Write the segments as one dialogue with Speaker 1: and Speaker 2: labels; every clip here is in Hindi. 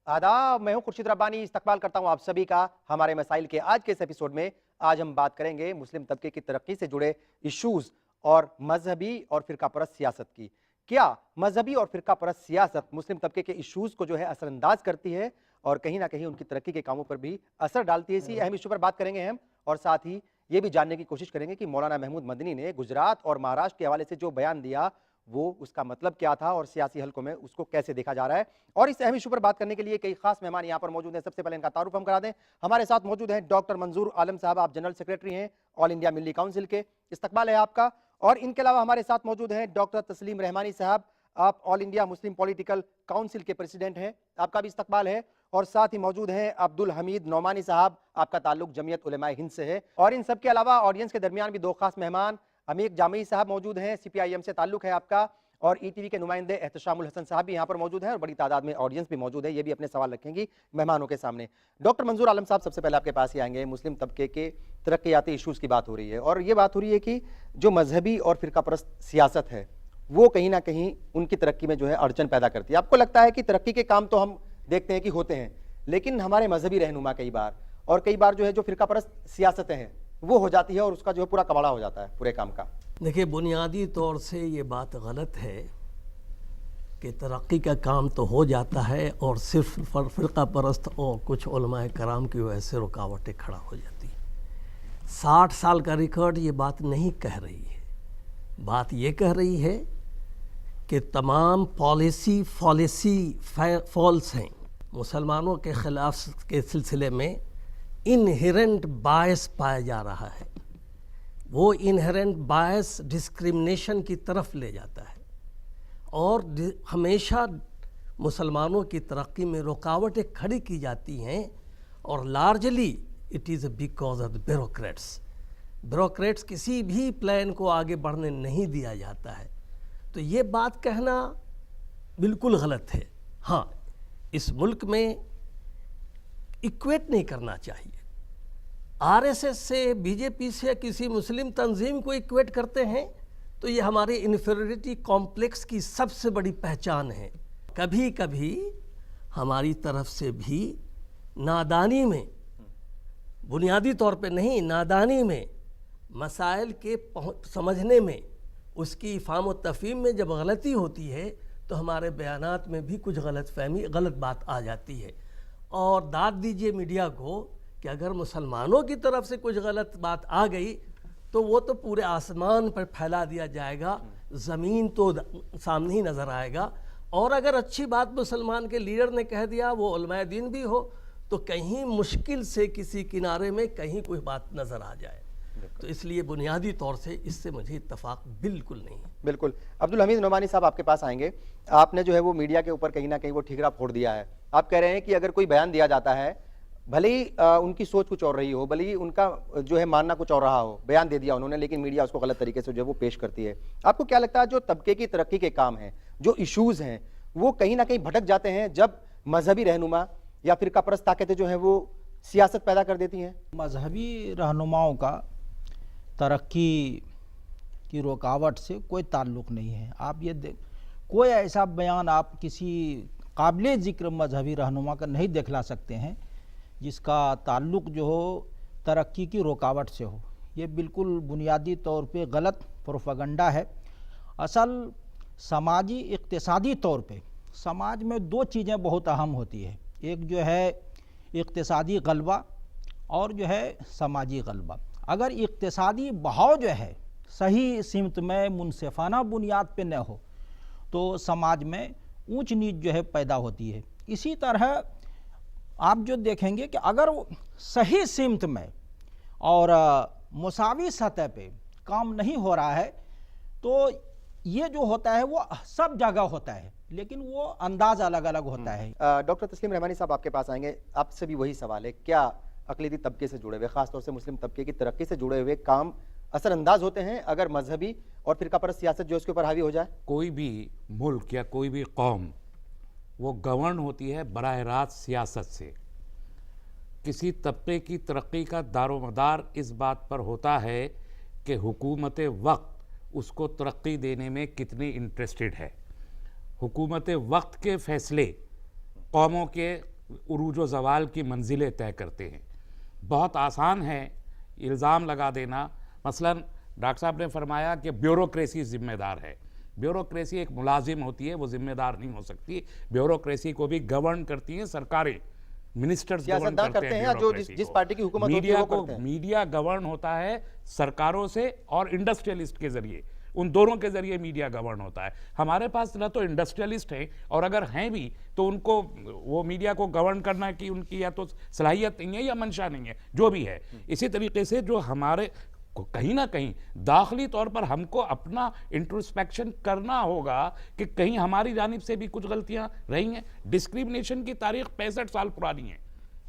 Speaker 1: आदाब, मैं हूं खुर्शीद रब्बानी। इस्तकबाल करता हूं आप सभी का हमारे मसाइल के आज के इस एपिसोड में। आज हम बात करेंगे मुस्लिम तबके की तरक्की से जुड़े इश्यूज और मजहबी और फिरकापरस्त सियासत की। क्या मजहबी और फिरकापरस्त सियासत मुस्लिम तबके के इश्यूज को जो है असरअंदाज करती है और कहीं ना कहीं उनकी तरक्की के कामों पर भी असर डालती है? इसी अहम इशू पर बात करेंगे हम, और साथ ही ये भी जानने की कोशिश करेंगे कि मौलाना महमूद मदनी ने गुजरात और महाराष्ट्र के हवाले से जो बयान दिया वो उसका मतलब क्या था और सियासी हलकों में उसको कैसे देखा जा रहा है। और इस अहम इशू पर बात करने के लिए कई खास मेहमान यहाँ पर मौजूद हैं। सबसे पहले इनका तारुफ हम करा दें। हमारे साथ मौजूद हैं डॉक्टर मंजूर आलम साहब, आप जनरल सेक्रेटरी हैं ऑल इंडिया मिल्ली काउंसिल के। इस्तकबाल है आपका। और इनके अलावा हमारे साथ मौजूद हैं डॉक्टर तस्लीम रहमानी साहब, आप all India Muslim political council के प्रेसिडेंट हैं, आपका भी इस्तकबाल है। और साथ ही मौजूद हैं अब्दुल हमीद नौमानी साहब, आपका ताल्लुक जमीयत उलेमाए हिंद से है। और इन सब के अलावा ऑडियंस के दरमियान भी दो खास मेहमान, अमीर जामी साहब मौजूद हैं, CPIM से ताल्लुक है आपका। और ETV के नुमाइंदे एहतशामुल हसन साहब भी यहाँ पर मौजूद हैं और बड़ी तादाद में ऑडियंस भी मौजूद है, ये भी अपने सवाल रखेंगी मेहमानों के सामने। डॉक्टर मंजूर आलम साहब, सबसे पहले आपके पास ही आएंगे। मुस्लिम तबके के तरक्याती इशूज़ की बात हो रही है और ये बात हो रही है कि जो मजहबी और फिरकापरस्त सियासत है वो कहीं ना कहीं उनकी तरक्की में जो है अड़चन पैदा करती है। आपको लगता है कि तरक्की के काम तो हम देखते हैं कि होते हैं, लेकिन हमारे मजहबी रहनुमा कई बार जो है जो फिरकापरस्त सियासतें हैं वो हो जाती है और उसका जो है पूरा कबाड़ा हो जाता है पूरे काम का।
Speaker 2: देखिए, बुनियादी तौर से ये बात गलत है कि तरक्की का काम तो हो जाता है और सिर्फ फ़िरका परस्त और कुछ उलमाए कराम की वजह से रुकावटें खड़ा हो जाती हैं। 60 साल का रिकॉर्ड ये बात नहीं कह रही है। बात ये कह रही है कि तमाम पॉलिसी फॉल्स हैं। मुसलमानों के ख़िलाफ़ के सिलसिले में इनहेरेंट बायस पाया जा रहा है। वो इनहेरेंट बायस डिस्क्रिमिनेशन की तरफ ले जाता है और हमेशा मुसलमानों की तरक्की में रुकावटें खड़ी की जाती हैं और largely it is because of the bureaucrats किसी भी प्लान को आगे बढ़ने नहीं दिया जाता है। तो ये बात कहना बिल्कुल गलत है। हाँ, इस मुल्क में इक्वेट नहीं करना चाहिए। RSS से, BJP से किसी मुस्लिम तंजीम को इक्वेट करते हैं तो ये हमारे इन्फीरियरिटी कॉम्प्लेक्स की सबसे बड़ी पहचान है। कभी कभी हमारी तरफ से भी नादानी में, बुनियादी तौर पे नहीं, नादानी में मसाइल के समझने में, उसकी इफ़ाम व तफ़हीम में जब गलती होती है तो हमारे बयानात में भी कुछ गलत बात आ जाती है। और दाद दीजिए मीडिया को कि अगर मुसलमानों की तरफ से कुछ गलत बात आ गई तो वो तो पूरे आसमान पर फैला दिया जाएगा, ज़मीन तो सामने ही नज़र आएगा। और अगर अच्छी बात मुसलमान के लीडर ने कह दिया, वो उलमाए दीन भी हो, तो कहीं मुश्किल से किसी किनारे में कहीं कोई बात नज़र आ जाए। तो इसलिए बुनियादी तौर से इससे मुझे इत्तफाक बिल्कुल नहीं है।
Speaker 1: बिल्कुल। अब्दुल हमीद नौमानी साहब, आपके पास आएंगे। आपने जो है वो मीडिया के ऊपर कहीं ना कहीं वो ठिकरा फोड़ दिया है। आप कह रहे हैं कि अगर कोई बयान दिया जाता है, भले ही उनकी सोच कुछ और रही हो, भले ही उनका जो है मानना कुछ और रहा हो, बयान दे दिया उन्होंने, लेकिन मीडिया उसको गलत तरीके से जो है वो पेश करती है। आपको क्या लगता है जो तबके की तरक्की के काम हैं, जो इश्यूज हैं, वो कहीं ना कहीं भटक जाते हैं जब मजहबी रहनुमा या फिरकापरस्त ताकतें जो हैं वो सियासत पैदा कर देती हैं?
Speaker 3: मजहबी रहनुमाओं का तरक्की की रुकावट से कोई ताल्लुक़ नहीं है। आप ये कोई ऐसा बयान आप किसी काबिल ज़िक्र मजहबी रहनुमा का नहीं दिखला सकते हैं जिसका ताल्लुक़ जो हो तरक्की की रुकावट से हो। ये बिल्कुल बुनियादी तौर पे गलत प्रोपेगेंडा है। असल समाजी इक़्तिसादी तौर पे समाज में दो चीज़ें बहुत अहम होती है, एक जो है इक़्तिसादी गलबा और जो है समाजी गलबा। अगर इक़्तिसादी बहाव जो है सही सिमत में मुनसिफाना बुनियाद पे न हो तो समाज में ऊंच नीच जो है पैदा होती है। इसी तरह आप जो देखेंगे कि अगर सही सिमत में और मुसावी सतह पे काम नहीं हो रहा है तो ये जो होता है वो सब जगह होता है, लेकिन वो अंदाज अलग अलग होता है।
Speaker 1: डॉक्टर तस्लीम रहमानी साहब, आपके पास आएंगे। आपसे भी वही सवाल है, क्या अक़लीदी तबके से जुड़े हुए, खासतौर से मुस्लिम तबके की तरक्की से जुड़े हुए काम असरअंदाज होते हैं अगर मजहबी और फिरकापरस्त सियासत जो उसके ऊपर हावी हो जाए?
Speaker 4: कोई भी मुल्क या कोई भी कौम वो गवर्न होती है बराह रास्त सियासत से। किसी तबके की तरक्की का दारोमदार इस बात पर होता है कि हुकूमत वक्त उसको तरक्की देने में कितनी इंटरेस्टेड है। हुकूमत वक्त के फ़ैसले कौमों के उरूज व ज़वाल की मंजिलें तय करते हैं। बहुत आसान है इल्ज़ाम लगा देना। मसलन डॉक्टर साहब ने फरमाया कि ब्यूरोक्रेसी जिम्मेदार है। ब्यूरोक्रेसी एक मुलाजिम होती है, वो जिम्मेदार नहीं हो सकती। ब्यूरोक्रेसी को भी गवर्न करती हैं सरकारें, मिनिस्टर्स गवर्न
Speaker 1: सियासतदान
Speaker 4: करते
Speaker 1: करते
Speaker 4: हैं
Speaker 1: हैं, जो
Speaker 4: bureaucracy
Speaker 1: जिस
Speaker 4: को।
Speaker 1: पार्टी की हुकूमत होती है
Speaker 4: मीडिया
Speaker 1: वो
Speaker 4: को,
Speaker 1: करते हैं।
Speaker 4: मीडिया गवर्न होता है सरकारों से और इंडस्ट्रियलिस्ट के जरिए, उन दोनों के जरिए मीडिया गवर्न होता है। हमारे पास ना तो इंडस्ट्रियलिस्ट हैं, और अगर हैं भी तो उनको वो मीडिया को गवर्न करना की उनकी या तो सलाहियत नहीं है या मंशा नहीं है, जो भी है। इसी तरीके से जो हमारे कहीं ना कहीं दाखिली तौर पर हमको अपना इंट्रोस्पेक्शन करना होगा कि कहीं हमारी जानिब से भी कुछ गलतियां रही हैं। डिस्क्रिमिनेशन की तारीख 65 साल पुरानी है।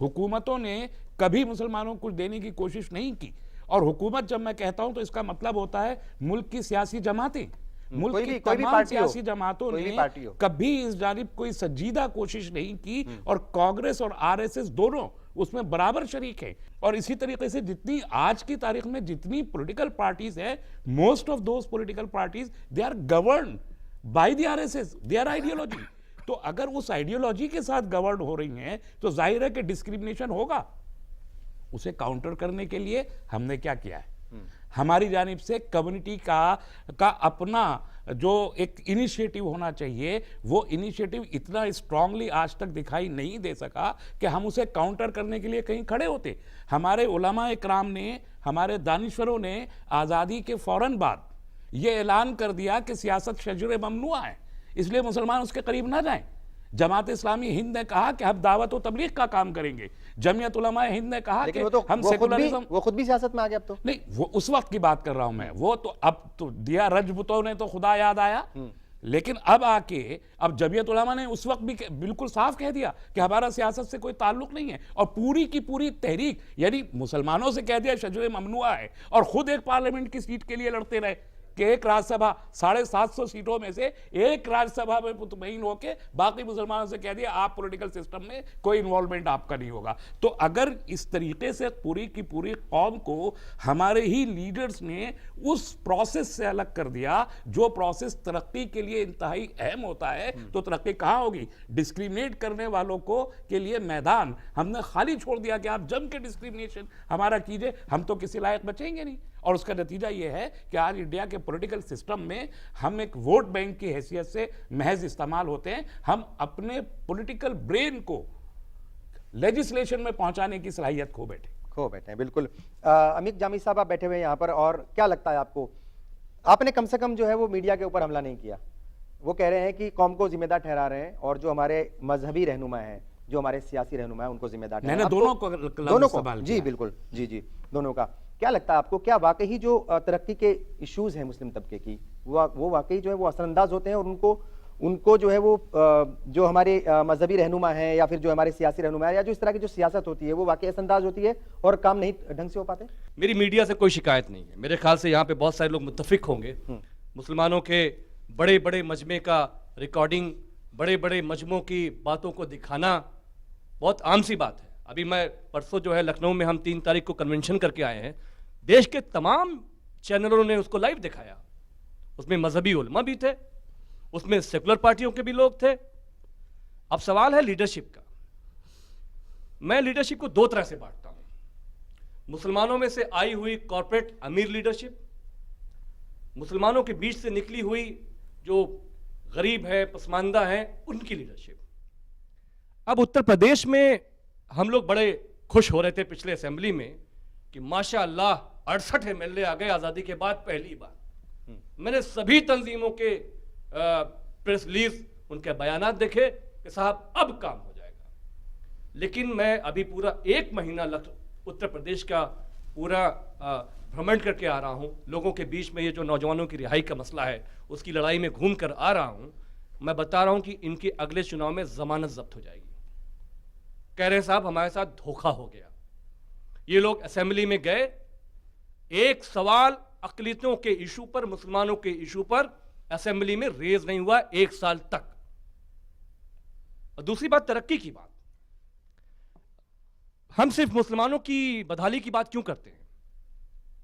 Speaker 4: हुकूमतों ने कभी मुसलमानों को कुछ देने की कोशिश नहीं की। और हुकूमत जब मैं कहता हूं तो इसका मतलब होता है मुल्क की सियासी जमातें, मुल्क
Speaker 1: कोई
Speaker 4: की
Speaker 1: भी
Speaker 4: तमाम
Speaker 1: पार्टी हो,
Speaker 4: सियासी जमातों
Speaker 1: कोई भी
Speaker 4: ने
Speaker 1: पार्टी हो।
Speaker 4: कभी इस जानिब कोई संजीदा कोशिश नहीं की, और कांग्रेस और आरएसएस दोनों उसमें बराबर शरीक है। और इसी तरीके से जितनी आज की तारीख में जितनी पॉलिटिकल पार्टीज है, most of those political parties they are govern by the RSS, their ideology. तो अगर उस आइडियोलॉजी के साथ गवर्न हो रही हैं तो जाहिर है कि डिस्क्रिमिनेशन होगा। उसे काउंटर करने के लिए हमने क्या किया है, हमारी जानिब से कम्युनिटी का अपना जो एक इनिशिएटिव होना चाहिए, वो इनिशिएटिव इतना स्ट्रांगली आज तक दिखाई नहीं दे सका कि हम उसे काउंटर करने के लिए कहीं खड़े होते। हमारे उलमा इकराम ने, हमारे दानिश्वरों ने आज़ादी के फौरन बाद ये ऐलान कर दिया कि सियासत शजर ममनुआ है, इसलिए मुसलमान उसके करीब ना जाएं। जमात इस्लामी हिंद ने कहा कि हम दावत और तबलीग का काम करेंगे। जमियत उलमा हिंद ने कहा कि हम सेकुलरिज्म,
Speaker 1: वो खुद भी सियासत में आ गया अब तो।
Speaker 4: नहीं, वो उस वक्त की बात कर रहा हूं मैं। वो तो अब तो दिया रजबुतों ने तो खुदा याद आया, लेकिन अब आके अब जमियत उलमा ने उस वक्त भी बिल्कुल साफ कह दिया कि हमारा सियासत से कोई ताल्लुक नहीं है। और पूरी की पूरी तहरीक यानी मुसलमानों से कह दिया शजर ममनुआ है, और खुद एक पार्लियामेंट की सीट के लिए लड़ते रहे कि एक राज्यसभा 750 सीटों में से एक राज्यसभा में मुतमईन होकर बाकी मुसलमानों से कह दिया आप पॉलिटिकल सिस्टम में कोई इन्वॉल्वमेंट आपका नहीं होगा। तो अगर इस तरीके से पूरी की पूरी कौम को हमारे ही लीडर्स ने उस प्रोसेस से अलग कर दिया, जो प्रोसेस तरक्की के लिए इंतहाई अहम होता है, तो तरक्की कहाँ होगी? डिस्क्रिमिनेट करने वालों को के लिए मैदान हमने खाली छोड़ दिया कि आप जम के डिस्क्रिमिनेशन हमारा कीजिए, हम तो किसी लायक बचेंगे नहीं। और उसका नतीजा यह है कि आज इंडिया के पॉलिटिकल सिस्टम में हम एक वोट बैंक की हैसियत से महज इस्तेमाल होते हैं। हम अपने पॉलिटिकल ब्रेन को लेजिस्लेशन में पहुंचाने की सलाहियत खो बैठे
Speaker 1: हैं। बिल्कुल। अमित जामी साहब, आप बैठे हुए हैं यहाँ पर, और क्या लगता है आपको, आपने कम से कम जो है वो मीडिया के ऊपर हमला नहीं किया। वो कह रहे हैं कि कौम को जिम्मेदार ठहरा रहे हैं, और जो हमारे मजहबी रहनुमा हैं, जो हमारे सियासी रहनुमा है, उनको जिम्मेदार
Speaker 4: मैंने दोनों को
Speaker 1: जी बिल्कुल, जी दोनों का। क्या लगता है आपको, क्या वाकई जो तरक्की के इश्यूज हैं मुस्लिम तबके की, वो वाकई जो है वो असरअंदाज होते हैं, और उनको जो है वो जो हमारे मजहबी रहनुमा है या फिर जो हमारे सियासी रहनुमा है, या जो इस तरह की जो सियासत होती है, वो वाकई असरअंदाज होती है और काम नहीं ढंग से हो पाते?
Speaker 5: मेरी मीडिया से कोई शिकायत नहीं है। मेरे ख्याल से यहाँ पे बहुत सारे लोग मुत्तफिक होंगे। मुसलमानों के बड़े बड़े मजमे का रिकॉर्डिंग, बड़े बड़े मजमों की बातों को दिखाना बहुत आम सी बात है। अभी मैं परसों जो है लखनऊ में हम 3 तारीख को कन्वेंशन करके आए हैं, देश के तमाम चैनलों ने उसको लाइव दिखाया। उसमें मजहबी उलमा भी थे, उसमें सेकुलर पार्टियों के भी लोग थे। अब सवाल है लीडरशिप का। मैं लीडरशिप को 2 तरह से बांटता हूं। मुसलमानों में से आई हुई कॉर्पोरेट अमीर लीडरशिप, मुसलमानों के बीच से निकली हुई जो गरीब है, पसमानदा है, उनकी लीडरशिप। अब उत्तर प्रदेश में हम लोग बड़े खुश हो रहे थे पिछले असेंबली में कि माशाअल्लाह 68 एमएलए आ गए आज़ादी के बाद पहली बार। मैंने सभी तंजीमों के प्रेस रिलीज, उनके बयानात देखे कि साहब अब काम हो जाएगा। लेकिन मैं अभी पूरा 1 महीना उत्तर प्रदेश का पूरा भ्रमण करके आ रहा हूँ। लोगों के बीच में ये जो नौजवानों की रिहाई का मसला है, उसकी लड़ाई में घूम कर आ रहा हूँ। मैं बता रहा हूँ कि इनके अगले चुनाव में जमानत जब्त हो जाएगी। कह रहे हैं साहब हमारे साथ धोखा हो गया। ये लोग असेंबली में गए, एक सवाल अकलियतों के इशू पर, मुसलमानों के इशू पर असेंबली में रेज नहीं हुआ 1 साल तक। और दूसरी बात तरक्की की बात, हम सिर्फ मुसलमानों की बदहाली की बात क्यों करते हैं?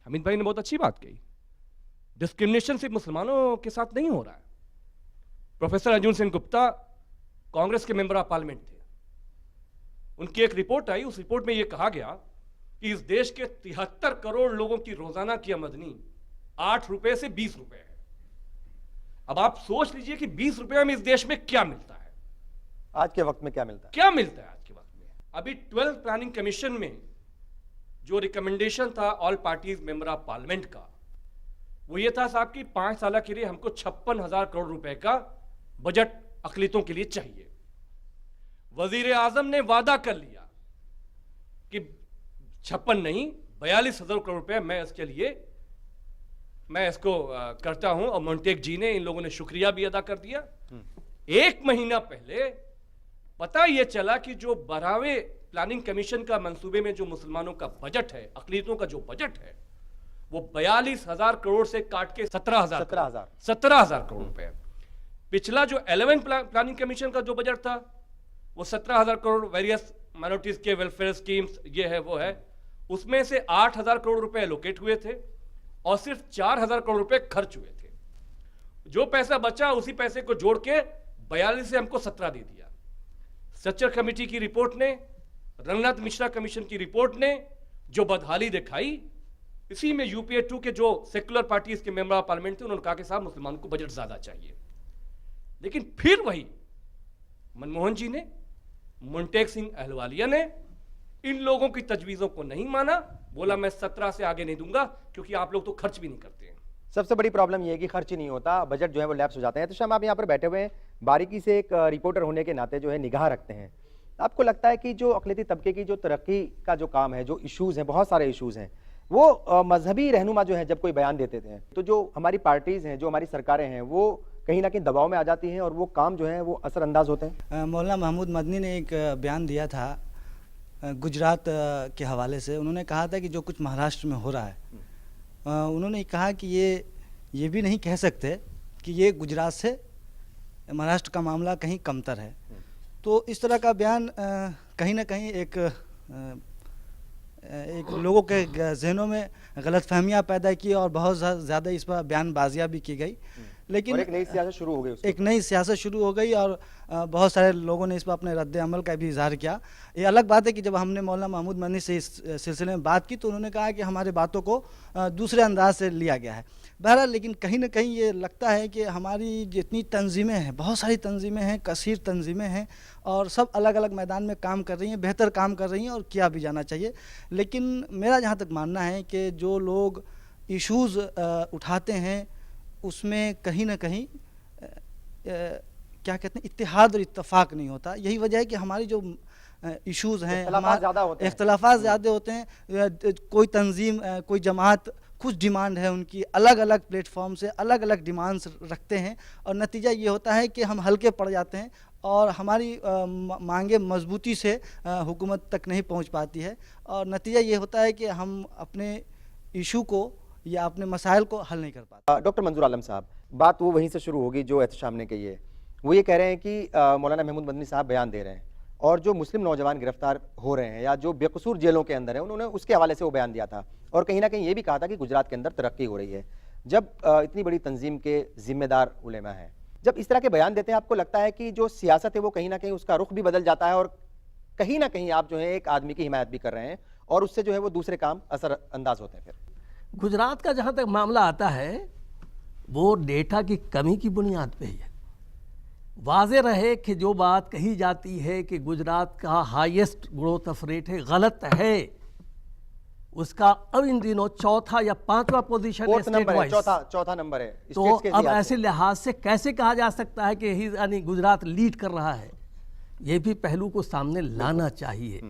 Speaker 5: हमीद भाई ने बहुत अच्छी बात कही, डिस्क्रिमिनेशन सिर्फ मुसलमानों के साथ नहीं हो रहा है। प्रोफेसर अर्जुन सिंह गुप्ता कांग्रेस के मेंबर ऑफ पार्लियामेंट थे, उनकी एक रिपोर्ट आई, उस रिपोर्ट में यह कहा गया कि इस देश के 73 करोड़ लोगों की रोजाना की आमदनी 8 रुपए से 20 रुपए है। अब आप सोच लीजिए कि 20 रुपए में इस देश में क्या मिलता है,
Speaker 1: आज के वक्त में क्या मिलता है?
Speaker 5: क्या मिलता है आज के वक्त में। अभी 12th प्लानिंग कमीशन में जो रिकमेंडेशन था all parties member of parliament का, वो ये था साहब कि 5 साल के लिए हमको 56,000 करोड़ रुपए का बजट अकलीतों के लिए चाहिए। वजीर आजम ने वादा कर लिया कि 56 नहीं 42,000 करोड़ रुपए मैं इसको करता हूं, और मोंटेक जी ने, इन लोगों ने शुक्रिया भी अदा कर दिया। 1 महीना पहले पता यह चला कि जो 12वें प्लानिंग कमीशन का मंसूबे में जो मुसलमानों का बजट है, अकलीतों का जो बजट है, वो 42,000 करोड़ से काट के 17,000 करोड़ रुपए। पिछला जो 11th प्लानिंग कमीशन का जो बजट था वो 17,000 करोड़ वेरियस माइनॉरिटीज के वेलफेयर स्कीम्स, ये है वो है, उसमें से 8,000 करोड़ रुपए एलोकेट हुए थे और सिर्फ 4,000 करोड़ रुपए खर्च हुए थे। जो पैसा बचा उसी पैसे को जोड़ के 42 से हमको 17 दे दिया। सच्चर कमेटी की रिपोर्ट ने, रंगनाथ मिश्रा कमीशन की रिपोर्ट ने जो बदहाली दिखाई, इसी में यूपीए 2 के जो सेक्युलर पार्टीज के मेंबर ऑफ पार्लियामेंट थे, उन्होंने कहा कि साहब मुसलमानों को बजट ज्यादा चाहिए। लेकिन फिर वही मनमोहन जी ने, मुंटेक सिंह अहलवालिया ने इन लोगों की तजवीजों को नहीं माना, बोला मैं 17 से आगे नहीं दूंगा क्योंकि आप लोग तो खर्च भी नहीं करते हैं।
Speaker 1: सबसे बड़ी प्रॉब्लम यह है कि खर्च ही नहीं होता, बजट जो है वो लैप्स हो जाते हैं। तो शाम आप यहाँ पर बैठे हुए हैं, बारीकी से एक रिपोर्टर होने के नाते जो है निगाह रखते हैं। आपको लगता है कि जो अक़लियती तबके की जो तरक्की का जो काम है, जो इश्यूज हैं, बहुत सारे इश्यूज हैं, वो मजहबी रहनुमा जो है जब कोई बयान देते थे तो जो हमारी पार्टीज हैं, जो हमारी सरकारें हैं, वो कहीं ना कहीं दबाव में आ जाती हैं और वो काम जो है वो असरअंदाज होते हैं।
Speaker 6: मौलाना महमूद मदनी ने एक बयान दिया था गुजरात के हवाले से। उन्होंने कहा था कि जो कुछ महाराष्ट्र में हो रहा है, उन्होंने कहा कि ये भी नहीं कह सकते कि ये गुजरात से महाराष्ट्र का मामला कहीं कमतर है। तो इस तरह का बयान कहीं ना कहीं एक लोगों के जहनों में गलतफहमियां पैदा की और बहुत ज़्यादा इस पर बयानबाजियाँ भी की गई। लेकिन
Speaker 1: एक नई सियासत शुरू हो गई,
Speaker 6: एक नई सियासत शुरू हो गई और बहुत सारे लोगों ने इस पर अपने रद्द अमल का भी इजहार किया। ये अलग बात है कि जब हमने मौलाना महमूद मदनी से इस सिलसिले में बात की तो उन्होंने कहा कि हमारे बातों को दूसरे अंदाज से लिया गया है। बहरहाल लेकिन कहीं ना कहीं ये लगता है कि हमारी जितनी तंजीमें हैं, बहुत सारी तंजीमें हैं, कसीर तंजीमें हैं और सब अलग अलग मैदान में काम कर रही हैं, बेहतर काम कर रही हैं और किया भी जाना चाहिए। लेकिन मेरा जहाँ तक मानना है कि जो लोग इश्यूज़ उठाते हैं उसमें कहीं ना कहीं क्या कहते हैं, इत्तेहाद और इत्तेफाक नहीं होता। यही वजह है कि हमारी जो इश्यूज़ हैं, इख्तलाफात ज़्यादा होते हैं। कोई तंजीम, कोई जमात, कुछ डिमांड है उनकी, अलग अलग प्लेटफॉर्म से अलग अलग डिमांड्स रखते हैं और नतीजा ये होता है कि हम हल्के पड़ जाते हैं और हमारी मांगे मजबूती से हुकूमत तक नहीं पहुंच पाती है और नतीजा ये होता है कि हम अपने इशू को या अपने मसाइल को हल नहीं कर पाते।
Speaker 1: डॉक्टर मंजूर आलम साहब, बात वो वहीं से शुरू होगी जो एहतशाम ने कही है। वो ये कह रहे हैं कि मौलाना महमूद मदनी साहब बयान दे रहे हैं और जो मुस्लिम नौजवान गिरफ्तार हो रहे हैं या जो बेकसूर जेलों के अंदर हैं, उन्होंने उसके हवाले से वो बयान दिया था और कहीं ना कहीं ये भी कहा था कि गुजरात के अंदर तरक्की हो रही है। जब इतनी बड़ी तंजीम के जिम्मेदार उलेमा हैं, जब इस तरह के बयान देते हैं, आपको लगता है कि जो सियासत है वो कहीं ना कहीं उसका रुख भी बदल जाता है और कहीं ना कहीं आप जो है एक आदमी की हिमायत भी कर रहे हैं और उससे जो है वो दूसरे काम असरअंदाज होते हैं? फिर
Speaker 2: गुजरात का जहाँ तक मामला आता है वो डेटा की कमी की बुनियाद पे ही है। वाज़े रहे कि जो बात कही जाती है कि गुजरात का हाईएस्ट ग्रोथ ऑफ रेट है, गलत है। उसका अब इन दिनों चौथा या पांचवा पोजीशन है स्टेट वाइज,
Speaker 1: चौथा नंबर है।
Speaker 2: तो अब ऐसे लिहाज से कैसे कहा जा सकता है कि यानी गुजरात लीड कर रहा है? ये भी पहलू को सामने लाना चाहिए।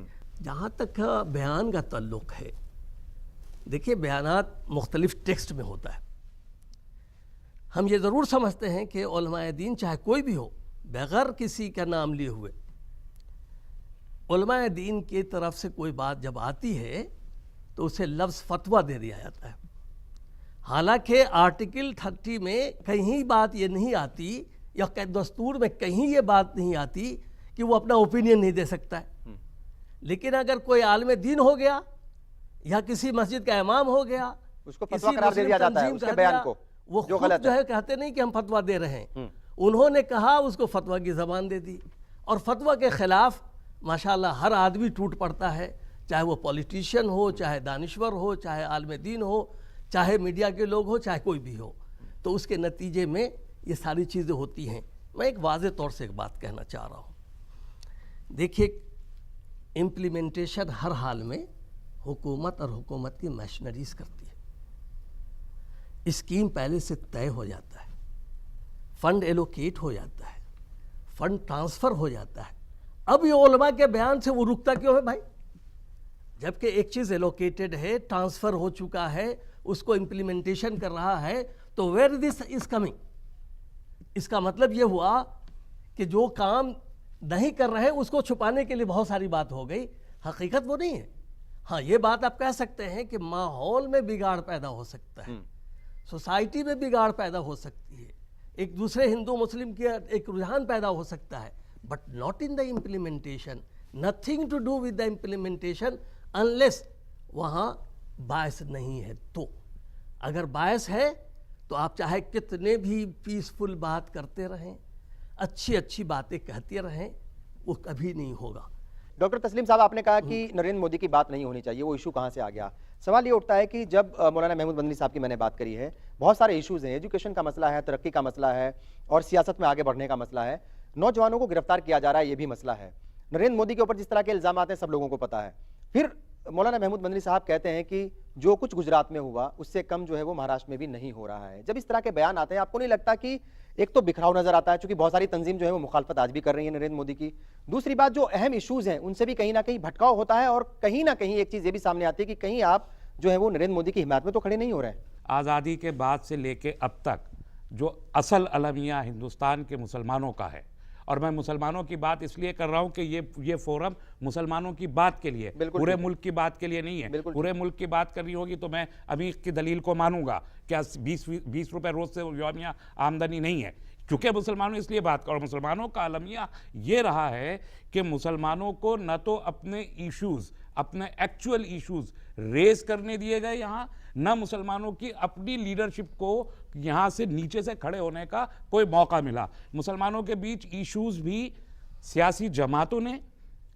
Speaker 2: जहाँ तक बयान का ताल्लुक है, देखिए बयानात मुख्तलिफ टेक्स्ट में होता है। हम ये ज़रूर समझते हैं कि उलमाए दीन चाहे कोई भी हो, बगैर किसी का नाम लिए हुए, उलमाए दीन की तरफ से कोई बात जब आती है तो उसे लफ्ज़ फतवा दे दिया जाता है। हालांकि आर्टिकल 30 में कहीं बात ये नहीं आती या दस्तूर में कहीं ये बात नहीं आती कि वो अपना ओपिनियन नहीं दे सकता है। लेकिन अगर कोई आलिम दीन हो गया या किसी मस्जिद का इमाम हो गया,
Speaker 1: उसको फतवा करार दे दिया जाता है उसके बयान को,
Speaker 2: वो
Speaker 1: जो
Speaker 2: खुद
Speaker 1: गलत
Speaker 2: जो है कहते नहीं कि हम फतवा दे रहे हैं। उन्होंने कहा, उसको फतवा की ज़बान दे दी और फतवा के खिलाफ माशाल्लाह हर आदमी टूट पड़ता है, चाहे वो पॉलिटिशियन हो, चाहे दानिश्वर हो, चाहे आलिम दीन हो, चाहे मीडिया के लोग हो, चाहे कोई भी हो। तो उसके नतीजे में ये सारी चीज़ें होती हैं। मैं एक वाज़े तौर से एक बात कहना चाह रहा हूँ। देखिए, इम्प्लीमेंटेशन हर हाल में हुकूमत और हुकूमत की मशीनरीज करती है। स्कीम पहले से तय हो जाता है, फंड एलोकेट हो जाता है, फंड ट्रांसफ़र हो जाता है। अब ये उलमा के बयान से वो रुकता क्यों है भाई? जबकि एक चीज़ एलोकेटेड है, ट्रांसफ़र हो चुका है, उसको इम्प्लीमेंटेशन कर रहा है, तो वेयर दिस इज कमिंग? इसका मतलब ये हुआ कि जो काम नहीं कर रहे उसको छुपाने के लिए बहुत सारी बात हो गई, हकीकत वो नहीं है। हाँ, ये बात आप कह सकते हैं कि माहौल में बिगाड़ पैदा हो सकता है, सोसाइटी में बिगाड़ पैदा हो सकती है, एक दूसरे हिंदू मुस्लिम के एक रुझान पैदा हो सकता है, but not in the implementation, nothing to do with the implementation unless वहाँ बायस नहीं है। तो अगर बायस है तो आप चाहे कितने भी पीसफुल बात करते रहें, अच्छी अच्छी बातें कहते रहें, वो कभी नहीं होगा।
Speaker 1: डॉक्टर तस्लीम साहब, आपने कहा कि नरेंद्र मोदी की बात नहीं होनी चाहिए, वो इशू कहाँ से आ गया? सवाल ये उठता है कि जब मौलाना महमूद मदनी साहब की मैंने बात करी है, बहुत सारे इश्यूज हैं, एजुकेशन का मसला है, तरक्की का मसला है और सियासत में आगे बढ़ने का मसला है, नौजवानों को गिरफ्तार किया जा रहा है, ये भी मसला है। नरेंद्र मोदी के ऊपर जिस तरह के इल्जाम आते हैं सब लोगों को पता है। फिर मौलाना महमूद मदनी साहब कहते हैं कि जो कुछ गुजरात में हुआ उससे कम जो है वो महाराष्ट्र में भी नहीं हो रहा है। जब इस तरह के बयान आते हैं, आपको नहीं लगता कि एक तो बिखराव नजर आता है, क्योंकि बहुत सारी तंजीम जो है वो मुखालफत आज भी कर रही है नरेंद्र मोदी की, दूसरी बात जो अहम इश्यूज हैं उनसे भी कहीं ना कहीं भटकाव होता है, और कहीं ना कहीं एक चीज ये भी सामने आती है कि कहीं आप जो है वो नरेंद्र मोदी की हिमायत में तो खड़े नहीं हो रहे हैं।
Speaker 4: आज़ादी के बाद से लेके अब तक जो असल अलमिया हिंदुस्तान के मुसलमानों का है, और मैं मुसलमानों की बात इसलिए कर रहा हूं कि ये फोरम मुसलमानों की बात के लिए, पूरे मुल्क की बात के लिए नहीं है। पूरे मुल्क की बात करनी होगी तो मैं अभी की दलील को मानूंगा, क्या 20 रुपए रोज से यौमिया आमदनी नहीं है, चूंकि मुसलमानों इसलिए बात करो। मुसलमानों का अलमिया ये रहा है कि मुसलमानों को न तो अपने इश्यूज, अपने एक्चुअल इश्यूज रेज करने दिए गए यहाँ, न मुसलमानों की अपनी लीडरशिप को यहाँ से नीचे से खड़े होने का कोई मौका मिला। मुसलमानों के बीच इश्यूज भी सियासी जमातों ने